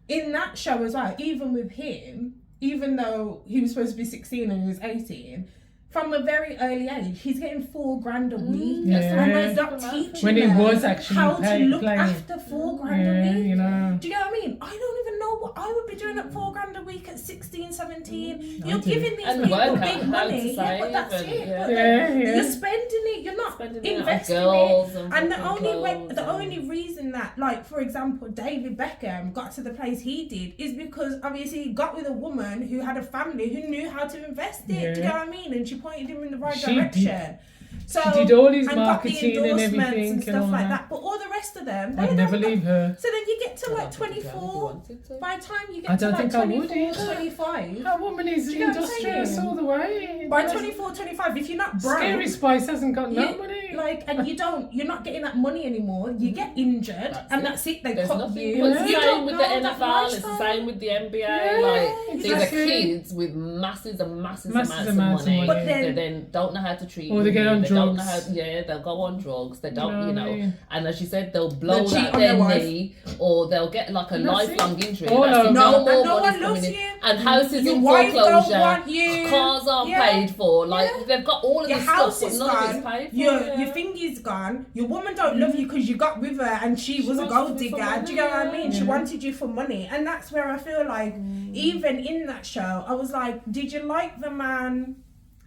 in that show as well, even with him, even though he was supposed to be 16 and he was 18, from a very early age, he's getting $4,000 a week. Yeah. And they're not teaching When he them was actually how to look playing. after $4,000 a Yeah, week. you know. Do you know what I mean? I don't even know what I would be doing at $4,000 a week at 16, 17. You're do. giving these And people work out big how to money. Yeah, but save that's and- it. yeah. But Yeah, then yeah. you're spending it. You're not Spending it on investing girls it. and And the fucking clothes and- only reason that, like, for example, David Beckham got to the place he did is because obviously he got with a woman who had a family who knew how to invest it. Yeah. Do you know what I mean? And she pointed him in the right She direction. So She did all his and got the marketing and endorsements everything and and stuff all like that. that. But all the rest of them, I'd they never don't. leave her. So then you get to I like don't think you can if you 24. wanted to. By the time you I get to don't like think I would 24, either. 25. That woman is Do you know what I'm industrious saying? all the way. By 24, 25, if you're not broke, Scary Spice hasn't got no you- money. like, and you're not getting that money anymore. You get injured, and that's it. They There's cut nothing. you. But it's the You same don't with the know that NFL. It's the lifestyle. same with the NBA. Yeah, like these are exactly. kids with massive amounts Massive of amounts of money. money. But then- they then don't know how to treat. Or they get on They don't know drugs. they'll go on drugs. They don't, know you what I know. mean? And as you said, they'll blow They'll cheat out on their their wife. knee, or they'll get like a That's lifelong it. injury. Oh, That's it. no. No And more no one money's loves coming in, you. and houses Your in wife don't foreclosure. want you. Cars aren't Yeah. paid for. Like Yeah. they've got all of Your this house stuff, is but none of it's gone. paid for. Your thing is gone. Your woman don't love you because you got with her and she was a wanted gold you for digger. Do you know what I money, mean? She yeah. wanted you for money, and that's where I feel like even in that show, I was like, did you like the man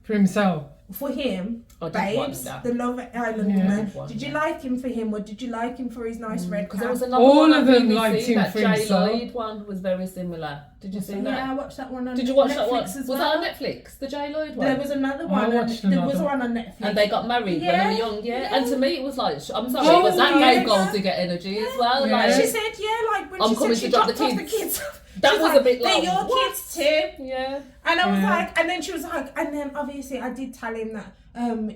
For himself. for him? I did Babes, wonder. the Love Island Yeah. woman. Wonder. Did you like him for him, or did you like him for his nice red Because cap? there was another All one of on them BBC, liked him that for Jay himself. Lloyd one was very similar. Did you see Yeah, that? I watched that one on Did you watch Netflix that one? as Was well. that on Netflix? The Jay Lloyd one? There was another one. watched There was another. one on Netflix. And they got married when Yeah, they were young, yeah. yeah. And to me, it was like, I'm sorry, Oh, it was that yeah. gave gold digger energy as well. Yeah. Like, She said, yeah, like when I'm she coming said she to drop dropped the off the kids. kids. That She's was like, a bit they're like, your what? kids too. yeah. And I was Yeah. like, and then she was like, and then obviously I did tell him that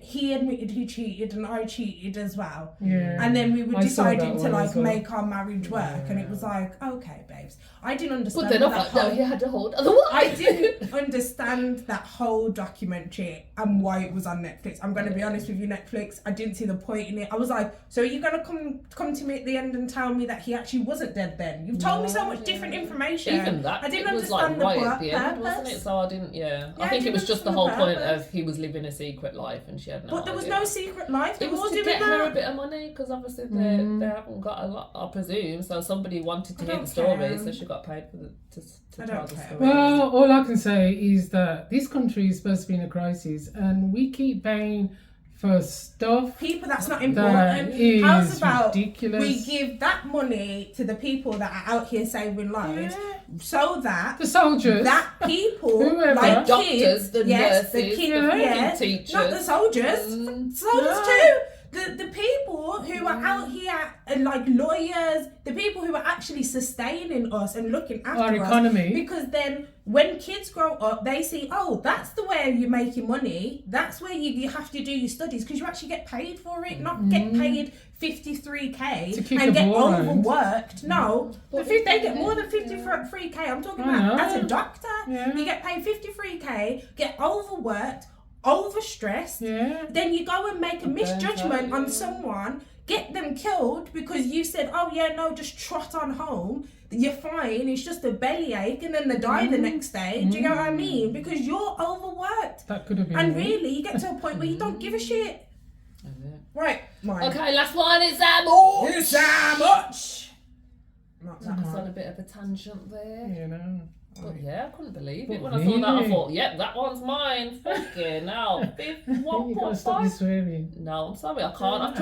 he admitted he cheated and I cheated as well. Yeah. And then we were I saw that deciding to one like as well. make our marriage work, and it was like, okay, babes, I didn't understand. But then I that thought, no, whole- he had to hold. Otherwise, I didn't understand that whole documentary and why it was on Netflix. I'm going to be honest with you, Netflix. I didn't see the point in it. I was like, so are you going to come to me at the end and tell me that he actually wasn't dead then? You've told me so much different information. Even that, I didn't it was like understand right the at the end, wasn't purpose. it? So I didn't, I Yeah, I think it didn't was just the understand whole the point purpose. of he was living a secret life and she had no But there was idea. no secret life. They It was all to doing get her a that. bit of money because obviously they haven't got a lot, I presume. So somebody wanted to I hear don't the story, care. so she got paid for to I tell don't the care. story. Well, all I can say is that this country is supposed to be in a crisis, and we keep paying for stuff People, that's not that important. is How's about ridiculous. we give that money to the people that are out here saving lives, so that the soldiers. that people Whoever. like Doctors, kids, the yes, nurses, the kids, the fucking yes, teachers. not the soldiers, soldiers No. too. The people who are out here, like lawyers, the people who are actually sustaining us and looking after Our us. economy. Because then when kids grow up, they see, oh, that's the way you're making money. That's where you have to do your studies because you actually get paid for it, not get paid 53k To kick and a get ball around. overworked. No, But they get more than 53k. I'm talking I about know. as a doctor. Yeah. You get paid 53k, get overworked, overstressed. Yeah. Then you go and make a misjudgment out, on yeah. someone, get them killed because you said, oh yeah, no, just trot on home. You're fine. It's just a bellyache, and then they die the next day. Do you know what I mean? Because you're overworked. That could have been. And me. really, you get to a point where you don't give a shit. Right, mine. Okay, last one is Amor. It's that much. Not that It's on much. a bit of a tangent there. You know. But yeah, I couldn't believe it But when I saw that. I really? thought, yep, that one's mine. Fucking hell. You gotta stop this 1.5. swearing. No, I'm sorry, I can't. I've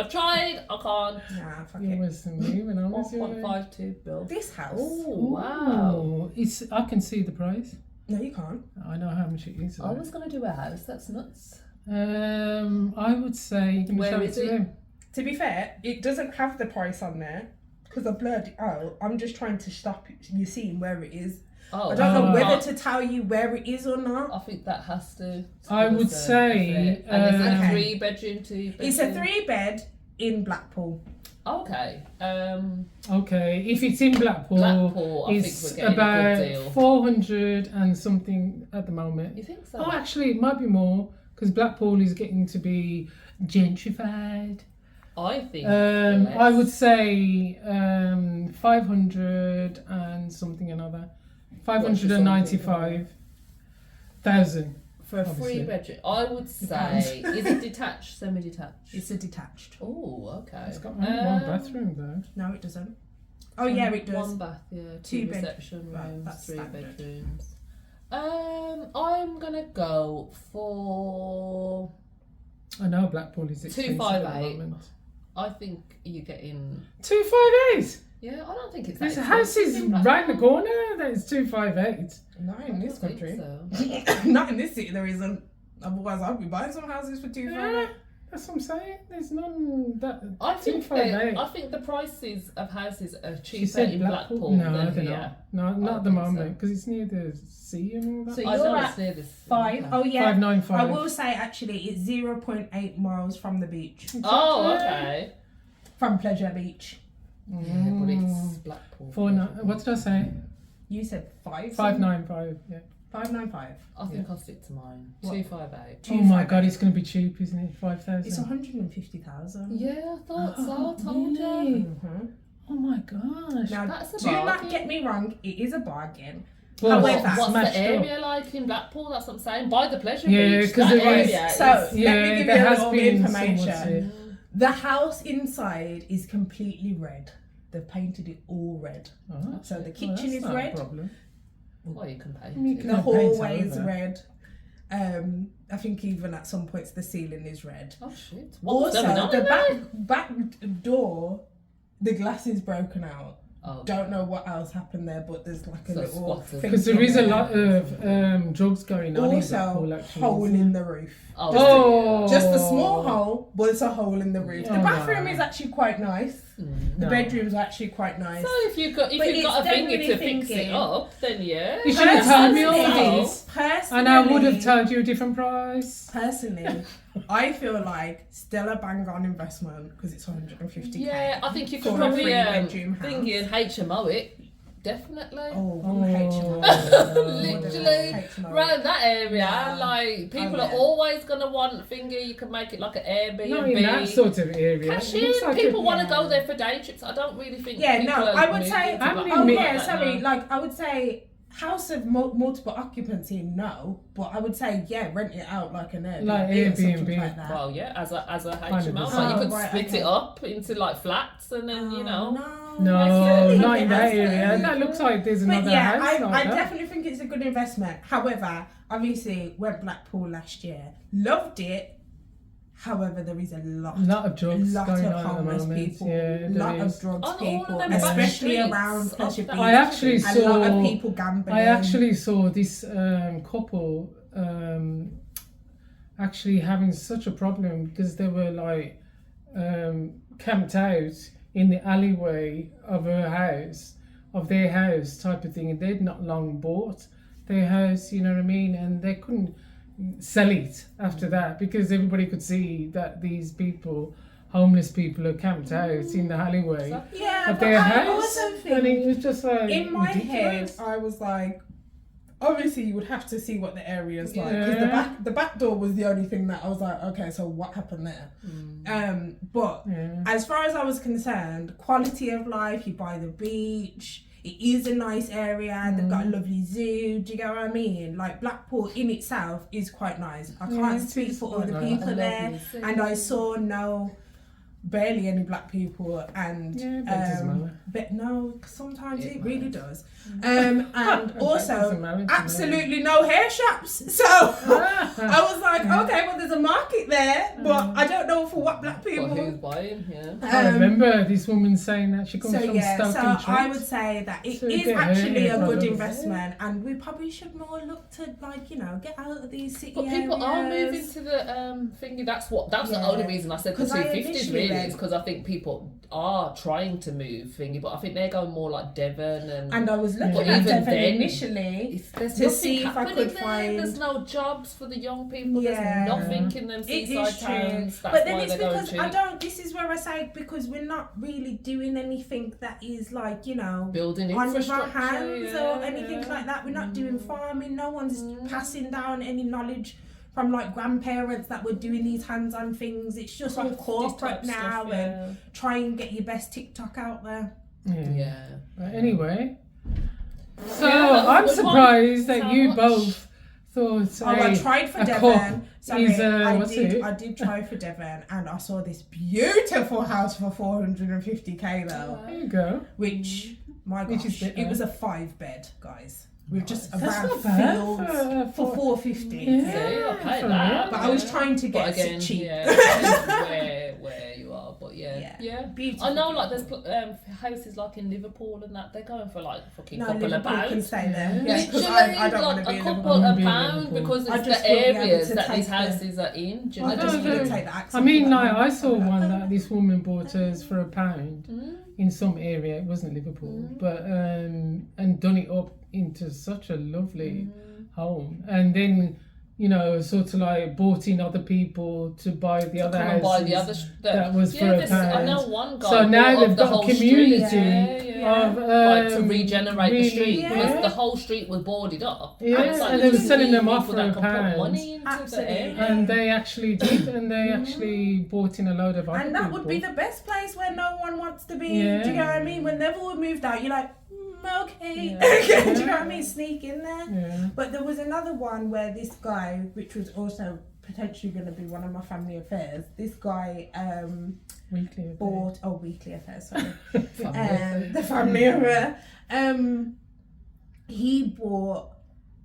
tried, I can't. Nah, fuck You it. was me when I was your age. 1.52 bill. This house. Oh, wow. Ooh, it's. I can see the price. No, you can't. I know how much it is. I was going to do a house, that's nuts. I would say you can Where show it is to it? them. To be fair, it doesn't have the price on there because I blurred it out. I'm just trying to stop you seeing where it is. Oh, I don't know Oh. whether to tell you where it is or not. I think that has to. I give would us a say, bit. And it's a Okay. 3-bedroom, 2-bedroom. It's a 3-bed in Blackpool. Okay. Okay, if it's in Blackpool, Blackpool, I think it's we're getting a about good deal. 400 and something at the moment. You think so? Oh, actually, it might be more because Blackpool is getting to be gentrified. I think. I would say 500 and something another. 595,000. For a Obviously. 3-bedroom. I would say. Is it detached, semi-detached? It's a detached. Oh, okay. It's got only one bathroom though. No, it doesn't. Oh yeah, it does. 1 bath, yeah. 2 2 bed- reception right, rooms, that's 3 standard. bedrooms. I'm gonna go for. I know Blackpool is expensive at the 258. moment. I think you're getting. 258. Yeah, I don't think it's. There's that houses expensive in right in the Blackpool. corner that is 258. Not I in this don't think country. so. Not in this city, there isn't. Otherwise, I'd be buying some houses for 250. Yeah, that's what I'm saying. There's none that. I think 258. I think the prices of houses are She cheaper said in Blackpool. Blackpool No, than they're here. not. No, not at the think so. moment because it's near the sea and all that. So I you're know at it's near this. 5. Oh yeah. 595. I will say actually, it's 0.8 miles from the beach, Oh, okay. from Pleasure Beach. Yeah, but it's Blackpool. What did I say? You said 5. 595. Yeah. 595. I think I'll stick to mine. What? 258. Oh my God, it's going to be cheap, isn't it? 5,000. It's 150,000. Yeah, I thought so. I told really? you. Mhm. Oh my gosh. Now, That's a do not bargain. get me wrong. It is a bargain. Well, However, What's smashed the up. area like in Blackpool? That's what I'm saying. By the Pleasure Yeah, Beach. 'cause That there is- area So is. Yeah, let me give there you a has little been information. somewhat, The house inside is completely red. They've painted it all red. Oh, So the well, kitchen that's is not a red. problem. Well, you can pay. You it. can- The Yeah, paint hallway is over. red. I think even at some points the ceiling is red. Oh shit. What's Also, going on the in there? back door, the glass is broken out. Oh, Don't know what else happened there, but there's like a So little squatters. thing Because there is a there. lot of drugs going on in Blackpool, Also, actually. hole in the roof. Oh, Oh. Just a small hole, but it's a hole in the roof. The Oh, bathroom no. is actually quite nice. The No. bedroom's actually quite nice. So if you've got But a it's finger to definitely fix it thinking- up, then yeah. You should have told me all Personally- this. Personally, And I would have told you a different price. Personally, I feel like still a bang on investment because it's 150k. Yeah, I think you For could a probably three-bedroom house. thingy and HMO it. Definitely. Oh, Oh. HMO. Literally. HMO. Around that area, Yeah. like people Oh, are yeah. always gonna want finger. You can make it like an Airbnb. Not in that sort of area. Cash It in. looks like People a- want to yeah. go there for day trips. I don't really think. Yeah, people no, are I would moving say. to How Blackpool many Oh mi- like yeah, that sorry. now. Like I would say, house of multiple occupancy, no. But I would say, yeah, rent it out like an Airbnb. Like or something Airbnb. like that. Well, yeah, as a Kind of HMO, a- like you could Oh, right, split okay. it up into like flats, and then you know. No, I not think in that it has to area. be. That looks like there's But another yeah, house like I that. definitely think it's a good investment. However, obviously went Blackpool last year, loved it. However, there is a lot Lot of drugs lot going of on at the homeless moment. people, Yeah, there lot is. of drugs On all people, of them especially streets around of Pleasure that- Beach. I actually a saw. lot of people gambling. I actually saw this couple actually having such a problem because they were like camped out in the alleyway of their house type of thing, and they'd not long bought their house, you know what I mean, and they couldn't sell it after that because everybody could see that these people, homeless people, are camped out in the alleyway Yeah, of but their I house, also and think it was just like in my ridiculous. head, I was like, obviously you would have to see what the area's like because Yeah. the back door was the only thing that I was like, okay, so what happened there? But Yeah. as far as I was concerned, quality of life, you buy the beach. It is a nice area. They've got a lovely zoo. Do you get what I mean? Like Blackpool in itself is quite nice. I can't it speak is for all quite the nice. people A there, lovely zoo. and I saw no barely any black people, and Yeah, but it doesn't matter. but no, sometimes it really does. And doesn't also matter to me. absolutely no hair shops. So I was like, okay, well, there's a market there, but I don't know for what black But people. who's buying? Yeah. I remember this woman saying that she comes So from yeah, so Stoke-on-Trent. I would say that it So you is get her actually a hair good products. investment, and we probably should more look to, like, you know, get out of these city But people are areas. moving to the thingy. That's the Yeah. only reason I said the 'Cause I 250s initially really read- is because I think people are trying to move thingy, but I think they're going more like Devon And I was looking But at even Devon then, initially there's to nothing see if I happening could there. find. There's no jobs for the young people. Yeah. There's nothing in them It seaside is true, towns. That's but then why it's they're going because cheap. I don't. This is where I say because we're not really doing anything that is like, you know, Building on with our infrastructure hands yeah, or anything yeah. like that. We're not doing farming. No one's passing down any knowledge from like grandparents that were doing these hands-on things. It's just all Crafty corporate type now, stuff, and try and get your best TikTok out there. Yeah. But anyway, so Yeah, that was a I'm good surprised one. that So you much. both thought I tried for a Devon. cup Sorry, is, I what's it? did try for Devon, and I saw this beautiful house for 450k though, There you go. which my Which gosh, is better. it was a 5-bed, guys, with just a That's round not bad fields for 450. Yeah. See, I pay for that. real. But I was yeah. trying to But get again, it cheap. yeah, depends where you are, but Yeah. yeah. Beautiful. I know, like there's houses like in Liverpool and that they're going for like fucking No, couple Liverpool of can pounds. stay there. Yeah. Yeah, because Literally, I don't want like to be a in couple Liverpool. of be in pounds Liverpool. because I it's just the wouldn't be able areas to that these take the- houses are in. Do you I know? just don't couldn't know. take the accent. I mean, for like that. I saw one that this woman bought us for £1 Mm. in some area. It wasn't Liverpool, but and done it up into such a lovely home, and then you know, sort of like bought in other people to buy the other Come and houses. buy the other that was for this, I £1. know one guy. So now bought they've up the got a whole community street. Yeah. of Like to regenerate really- the street Yeah. because the whole street was boarded up. Yeah, it's like and they were just selling them people off for that can put £1. money into Absolutely. the area. And they actually did, and they actually bought in a load of other And that people. would be the best place where no one wants to be. Yeah. Do you know what I mean? When they've all moved out, you're like, okay. Yeah. Do you know what I mean? Sneak in there. Yeah. But there was another one where this guy, which was also potentially going to be one of my family affairs, this guy Weekly. bought weekly affairs, sorry. Family affair. The family affair. He bought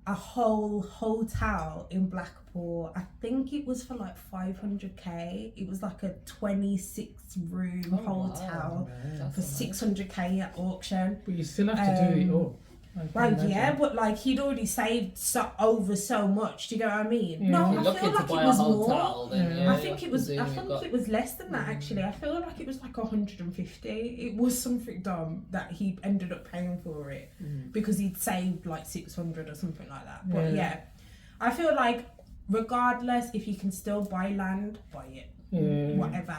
a whole hotel in Blackpool. I think it was for like 500k. It was like a 26-room hotel That's for amazing. 600k at auction. But you still have to do it all. I can Well, imagine. yeah, but like he'd already saved over so much. Do you know what I mean? Yeah. No, You're I looking feel to like buy it a was hotel, more. then Yeah. yeah. I think it was. presume I you've think got- it was less than that actually. I feel like it was like 150. It was something dumb that he ended up paying for it because he'd saved like 600 or something like that. But Yeah. yeah, I feel like regardless, if you can still buy land, buy it. Yeah. Whatever.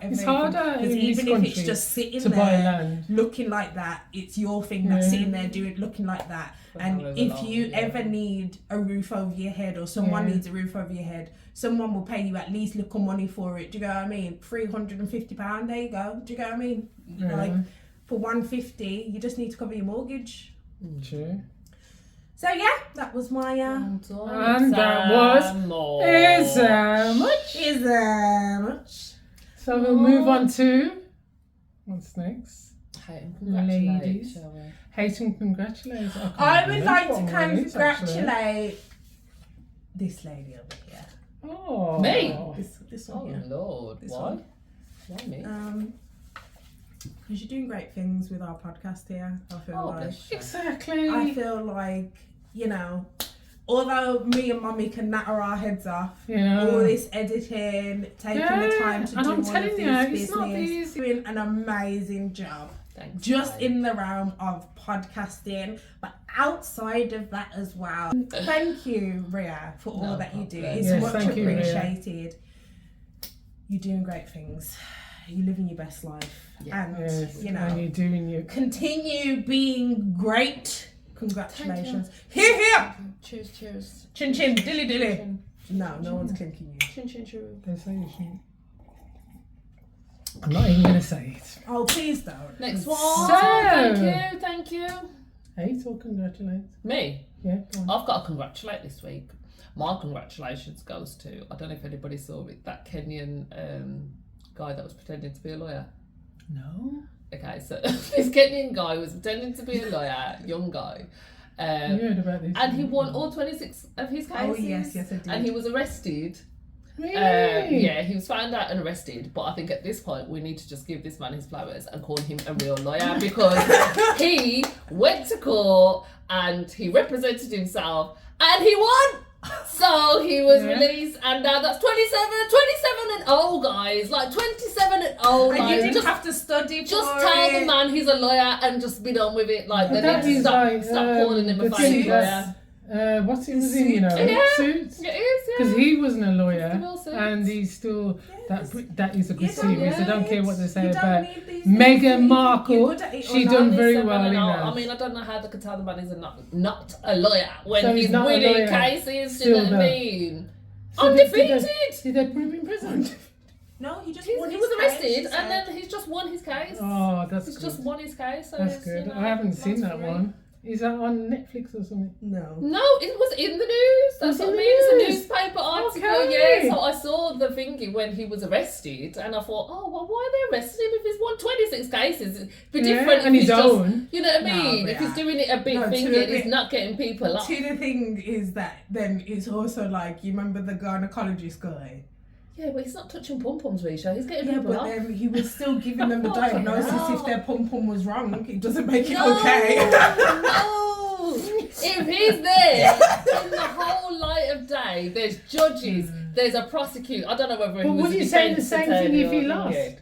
It's harder Because in even this if it's country just sitting to there buy land. looking like that, it's your thing that's Yeah. sitting there doing looking like that. For And however if long, you yeah. ever need a roof over your head or someone Yeah. needs a roof over your head, someone will pay you at least little money for it. Do you know what I mean? £350, there you go. Do you know what I mean? Yeah. Like for 150, you just need to cover your mortgage. True. So yeah, that was my And that was is much. is much. So we'll move on to what's next. Hey, and congratulate, Ladies. shall we? Hate and congratulate. can't I would remember like what to one it is, actually. congratulate this lady over here. Oh. Me? This Oh one here. Lord, This why? one. Why me? Because you're doing great things with our podcast here. I feel Oh, like bless you. Exactly. I feel like, you know, although me and Mummy can natter our heads off, Yeah. all this editing, taking the time to and do I'm all telling of you, this it's not business, easy. doing an amazing job. Thanks. Just babe. in the realm of podcasting, but outside of that as well. Thank you, Ria, for all No that you do. problem. It's Yes, much thank you, Ria. appreciated. You're doing great things. You're living your best life. Yeah. And, Yes, you and know, you're doing your continue being great. Congratulations. Here, here. Cheers, cheers. Chin, chin, dilly, dilly. Chin, No, no one's clinking you. chin, chin, chin. They say you shouldn't. I'm not even gonna say it. Oh, please don't. Next one. So- Thank you. Hate or congratulate? Me? Yeah. Go on. I've got to congratulate this week. My congratulations goes to, I don't know if anybody saw it, that Kenyan guy that was pretending to be a lawyer? No. Okay, so this Kenyan guy was pretending to be a lawyer, young guy. You heard about this? And he won all 26 of his cases. Oh, yes, I did. And he was arrested. Really? Yeah, he was found out and arrested. But I think at this point we need to just give this man his flowers and call him a real lawyer because he went to court and he represented himself and he won. So he was released, and now that's 27 and 0, guys. Like 27 and 0. And you didn't have to study Just for tell it. the man he's a lawyer and just be done with it. Like, But they that need to is like, stop calling him a the fake thing lawyer. What's it was in, you know, Yeah. Suits? It is, yeah. Because he wasn't a lawyer, Still Suits. and he's still that is a good You don't series. I don't need- care what they say you don't about need these Meghan things. You're Markle. good at it She or done not. very 27 well in and 0. that. I mean, I don't know how they can tell the man he's not a lawyer when So he's he's not a winning lawyer. cases. Do you know Still what I though. mean? So Undefeated. Did they put him in prison? No, he just He won his was arrested, case, and so- then he's just won his case. Oh, that's He's good. just won his case. So That's it's, good. you know, I haven't seen that's that great. one. Is that on Netflix or something? No. No, it was in the news. That's Was what I in the mean. It's a news? newspaper article. Okay. Yeah. So I saw the thingy when he was arrested, and I thought, oh well, why are they arresting him if he's won 26 cases? It'd be Yeah, different and if his he's just, own. you know what I mean? No, If he's yeah. doing it a big No, thing, to a and he's bit- not getting people up. See, the thing is that then it's also like, you remember the gynecologist guy? Yeah, but he's not touching pom poms, Risha. He's getting Yeah, people but up. then he was still giving them the Oh, diagnosis no. if their pom-pom was wrong. It doesn't make it No, okay. no. If he's there in the whole light of day, there's judges, there's a prosecutor. I don't know whether he But was would a you say the defence same attorney thing if or he something. lost?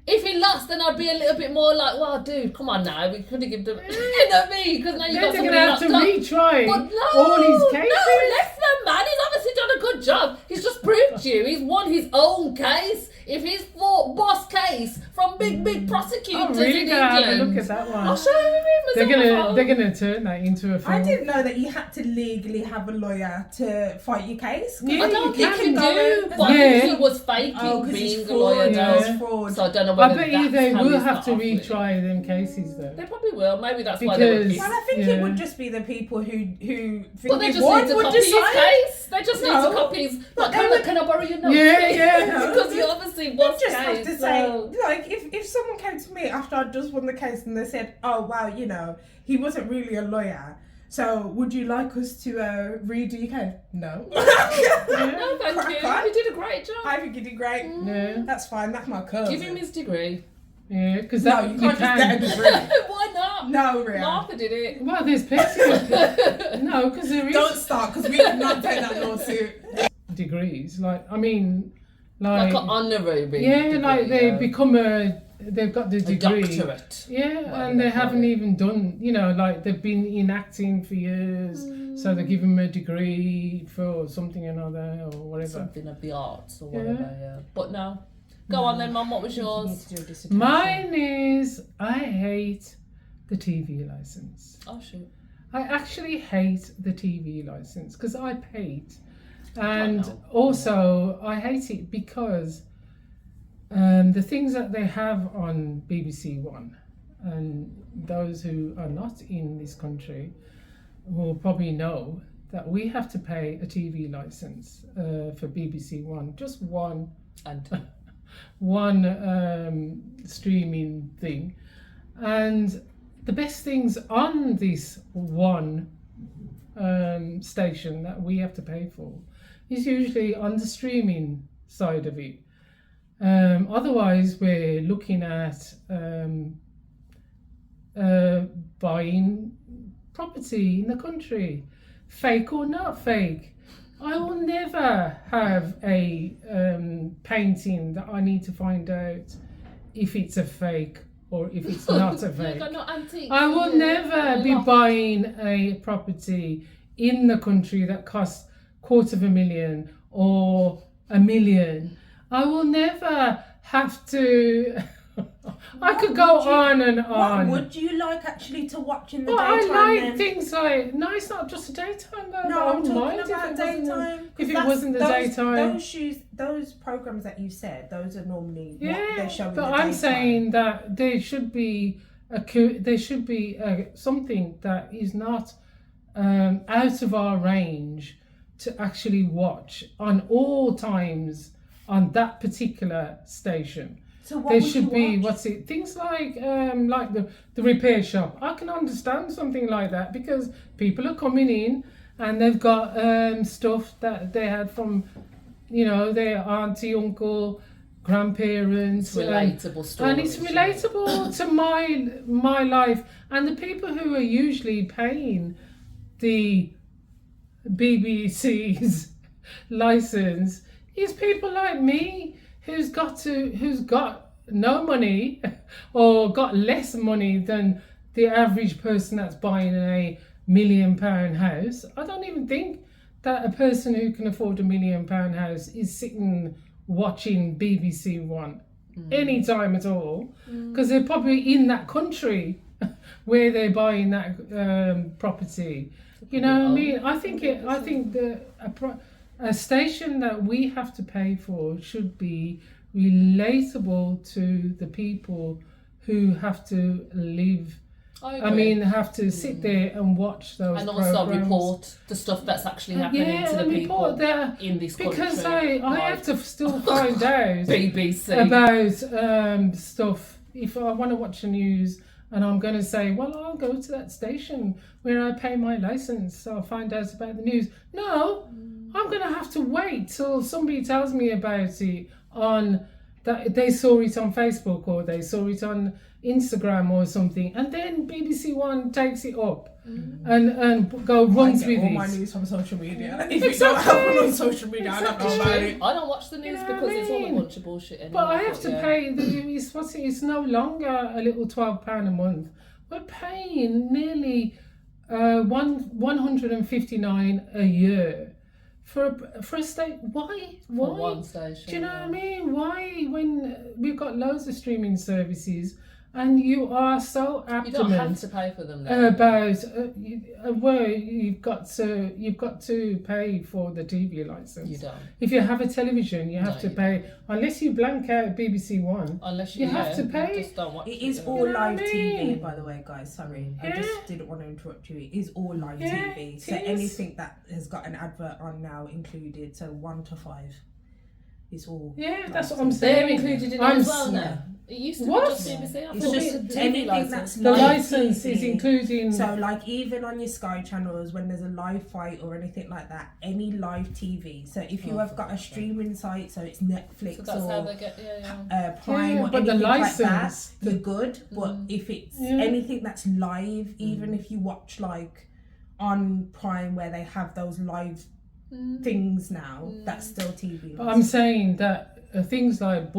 If he lost, then I'd be a little bit more like, well, dude, come on now. We could have given them, you know what I mean? Because now you've got They're somebody going to have to locked up. retry But no, all his cases. no, let them, man. He's obviously done a good job. He's just proved you. He's won his own case. If he's fought boss case from big prosecutors I'm really in going to have a England, look at that one. I'll show you him. They're gonna turn that into a film. I didn't know that you had to legally have a lawyer to fight your case. Yeah, I don't you think can you go do, in- but Yeah. he was faking Oh, 'cause being it's a lawyer fraud. though. It's fraud. So I don't know I whether bet you that's they how will he's have got to off with it. retry them cases though. They probably will. Maybe that's why they were Because- pissed. Well, I think Yeah. it would just be the people who think But they if just one need to would copy his decide. case. They just need to No. copy his. But Like, they would- can I borrow your notes? Yeah, yeah. Because you obviously You was just have case. to say, So. like, if someone came to me after I'd just won the case and they said, oh, wow, you know, he wasn't really a lawyer, so would you like us to redo your case? No. No, thank Crack you. on. You did a great job. I think you did great. Yeah, That's fine, that's my cousin. Give him his degree. yeah, because No, that you can't just get a degree. Why not? No, Ria. Martha did it. Well, there's plenty of no, because there is Don't start, because we cannot take that lawsuit. degrees. Like I mean, Like like an honorary. yeah, degree, like they yeah. become they've got the a degree. doctorate. Yeah, Whatever and they they call haven't it. even done, you know, like they've been in acting for years, so they give them a degree for something or another or whatever. Something of the arts or Yeah. whatever, yeah. But no. Go on then, Mum, what was yours? Mine is I hate the TV license. Oh, shoot. I actually hate the TV license because I paid, and know. also I hate it because the things that they have on BBC One, and those who are not in this country will probably know that we have to pay a TV license for BBC One, just one streaming thing, and the best things on this one station that we have to pay for is usually on the streaming side of it. Otherwise, we're looking at buying property in the country, fake or not fake. I will never have a painting that I need to find out if it's a fake or if it's not a fake. Got no antiques, I will yeah. never be buying a property in the country that costs $250,000 or $1 million. I will never have to. I could go on and on. What would you like actually to watch in the Well, I daytime like then? things like no, it's not just the daytime though. No, I I'm wouldn't talking mind if about it wasn't the- daytime. If it 'cause wasn't the that's- daytime. those programs that you said, those are normally what Yeah, they show in but the I'm daytime. saying that there should be something that is not out of our range to actually watch on all times on that particular station. So what There would should you be watch? things like the repair shop. I can understand something like that because people are coming in and they've got stuff that they had from, their auntie, uncle, grandparents. Relatable stories. And it's relatable to my life. And the people who are usually paying the BBC's license is people like me who's got no money or got less money than the average person that's buying a £1 million house. I don't even think that a person who can afford a £1 million house is sitting watching BBC One any time at all, because they're probably in that country where they're buying that property. You know what I mean? I think a station that we have to pay for should be relatable to the people who have to live. I mean, have to sit there and watch those and also programs. report the stuff that's actually happening to the people in this country. Because I have to still find out BBC about stuff. If I want to watch the news and I'm going to say, well, I'll go to that station where I pay my license, so I'll find out about the news. No, I'm going to have to wait till somebody tells me about it on that they saw it on Facebook or they saw it on Instagram or something, and then BBC One takes it up and runs with all it. my news from social media. If you don't have one on social media, I don't know about it. I don't watch the news because it's all a bunch of bullshit anyway. But I have to pay it's no longer a little £12 a month. We're paying nearly £159 a year for a state. Why? For one station. Do you know what I mean? Why, when we've got loads of streaming services and you are so You don't have adamant to pay for them now. about where you've got to pay for the TV license. You don't. If you have a television, you have to you pay, unless you blank out BBC One. Unless You have to pay. Just don't watch It is it. all You know what I live mean? TV, by the way, guys. Sorry, I Yeah. just didn't want to interrupt you. It is all live Yeah, TV. So it is. anything that has got an advert on now included, so 1 to 5, it's all. Yeah, that's what live I'm TV. saying. They're included in it I'm as well s- now. It used to be What? just BBC. I It's thought just it was a TV anything license. that's The live license TV. is including. So, like, even on your Sky channels, when there's a live fight or anything like that, any live TV. So, if you have got a streaming site, so it's Netflix So that's how or they get. Yeah. Prime Yeah, or but the anything like that, license- you're good. But if it's Yeah. anything that's live, even if you watch like on Prime where they have those live things now, that's still TV. But I'm saying that things like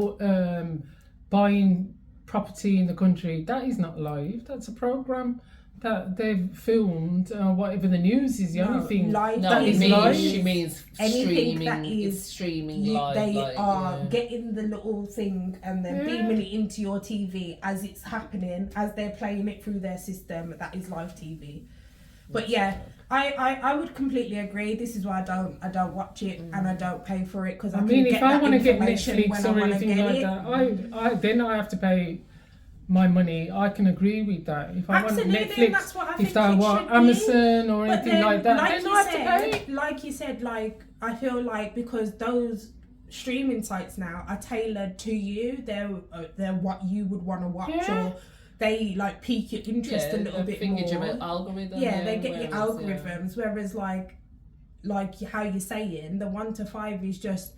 buying property in the country, that is not live. That's a program that they've filmed. Whatever the news is, the only thing. live No, That it is means live. she means Anything streaming. that is- It's streaming You, live. they like, are yeah. getting the little thing and then Yeah. beaming it into your TV as it's happening, as they're playing it through their system. That is live TV. But yeah, I would completely agree. This is why I don't watch it and I don't pay for it, because I mean, can if get I that want to get information Netflix when I or want to anything get like it. that, then I have to pay my money. I can agree with that. If I Absolutely, want Netflix, that's what I think if I it want should be. Amazon or But anything then, like that, then I you have to pay. like you said, like I feel like because those streaming sites now are tailored to you, they're what you would want to watch, Yeah. or they like pique your interest a little bit more. Algorithm. Yeah, they get your whereas, algorithms. Whereas like how you're saying, the 1 to 5 is just.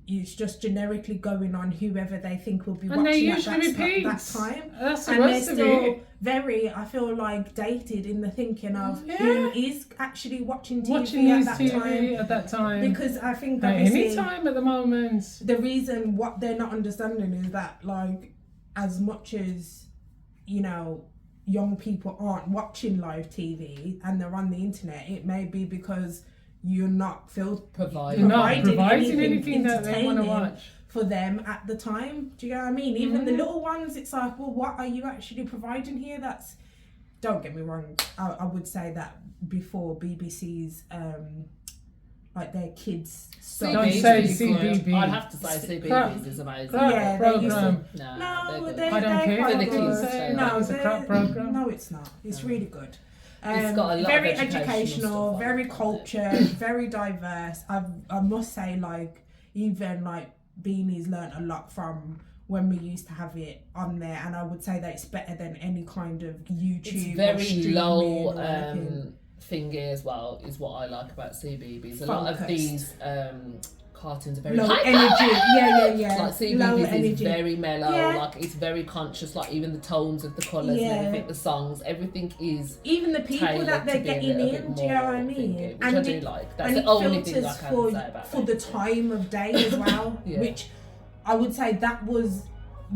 It's just generically going on whoever they think will be And they watching usually at repeat. that time. That's the And they're worst of still it. very, I feel like, dated in the thinking of Yeah. who is actually watching TV Watching at news that TV time. at that time. Because I think At obviously any time at the moment. the reason what they're not understanding is that, like, as much as, you know, young people aren't watching live TV and they're on the internet, it may be because you're not Providing providing anything that they want to entertaining watch. for them at the time. Do you know what I mean? Even the little ones, it's like, well, what are you actually providing here? That's, don't get me wrong, I would say that before BBC's like their kids stuff. Don't CBeebies say is good. CBeebies. I'd have to say CBeebies is amazing. Crap Yeah, they used to- program. No, they're good. they're I don't care. quite For the good. kids, Say No, it's a they're- crap program. No, it's not. It's really good. It's got a lot very of educational educational, stuff very on it. cultured, very diverse. I must say, like, even like Beanie's learnt a lot from when we used to have it on there, and I would say that it's better than any kind of YouTube. It's very streaming low or anything. thingy as well, is what I like about CBeebies. A lot of Focused. these cartoons are very Low hyper. energy. Yeah. Like Low CBeebies is energy. very mellow. Yeah. Like it's very conscious. Like even the tones of the colours Yeah. and everything, the songs, everything is Even the people tailored that they're to be a getting little bit in, do you know what I more mean? thingy, which I do like. That's and the it only thing I filters can say about for the it. time of day as well, Yeah. which I would say that was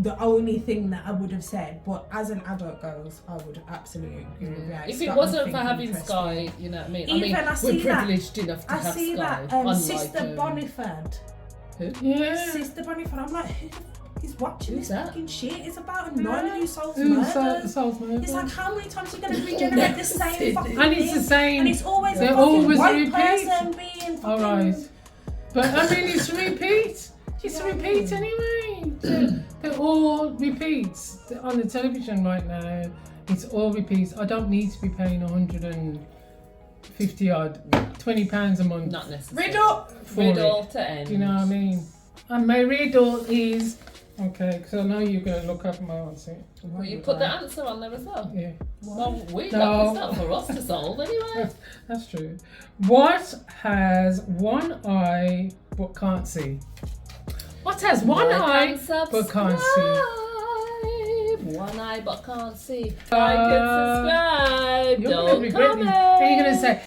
the only thing that I would have said. But as an adult goes, I would absolutely agree with that. If It's it got wasn't for nothing having interesting. Sky, you know what I mean? Even I see we're that- privileged enough to I have see Sky. that unlike, Sister Bonifad. Yeah. Sister Bonifad, I'm like, who is watching Who's this that? fucking shit? It's about a nun who solves Who murders. solves murder? It's like, how many times are you going to regenerate the same fucking And it's thing? the same. And it's always a They're fucking always white repeat. person being fucking... Alright. But I mean, it's repeat. It's repeat anyway. They're all repeats. On the television right now, it's all repeats. I don't need to be paying 150 odd, £20 a month. Not necessarily. Riddle! To End. Do you know what I mean? And my riddle is okay, because I know you're going to look up my answer. Well, you put the answer on there as well. Yeah, Well, we No. got this up for us to solve anyway. that's true. What has one eye but can't see? What has one eye but can't see? One eye but can't see. Like and subscribe. You're Don't going to regret this. comment. And you're going to say,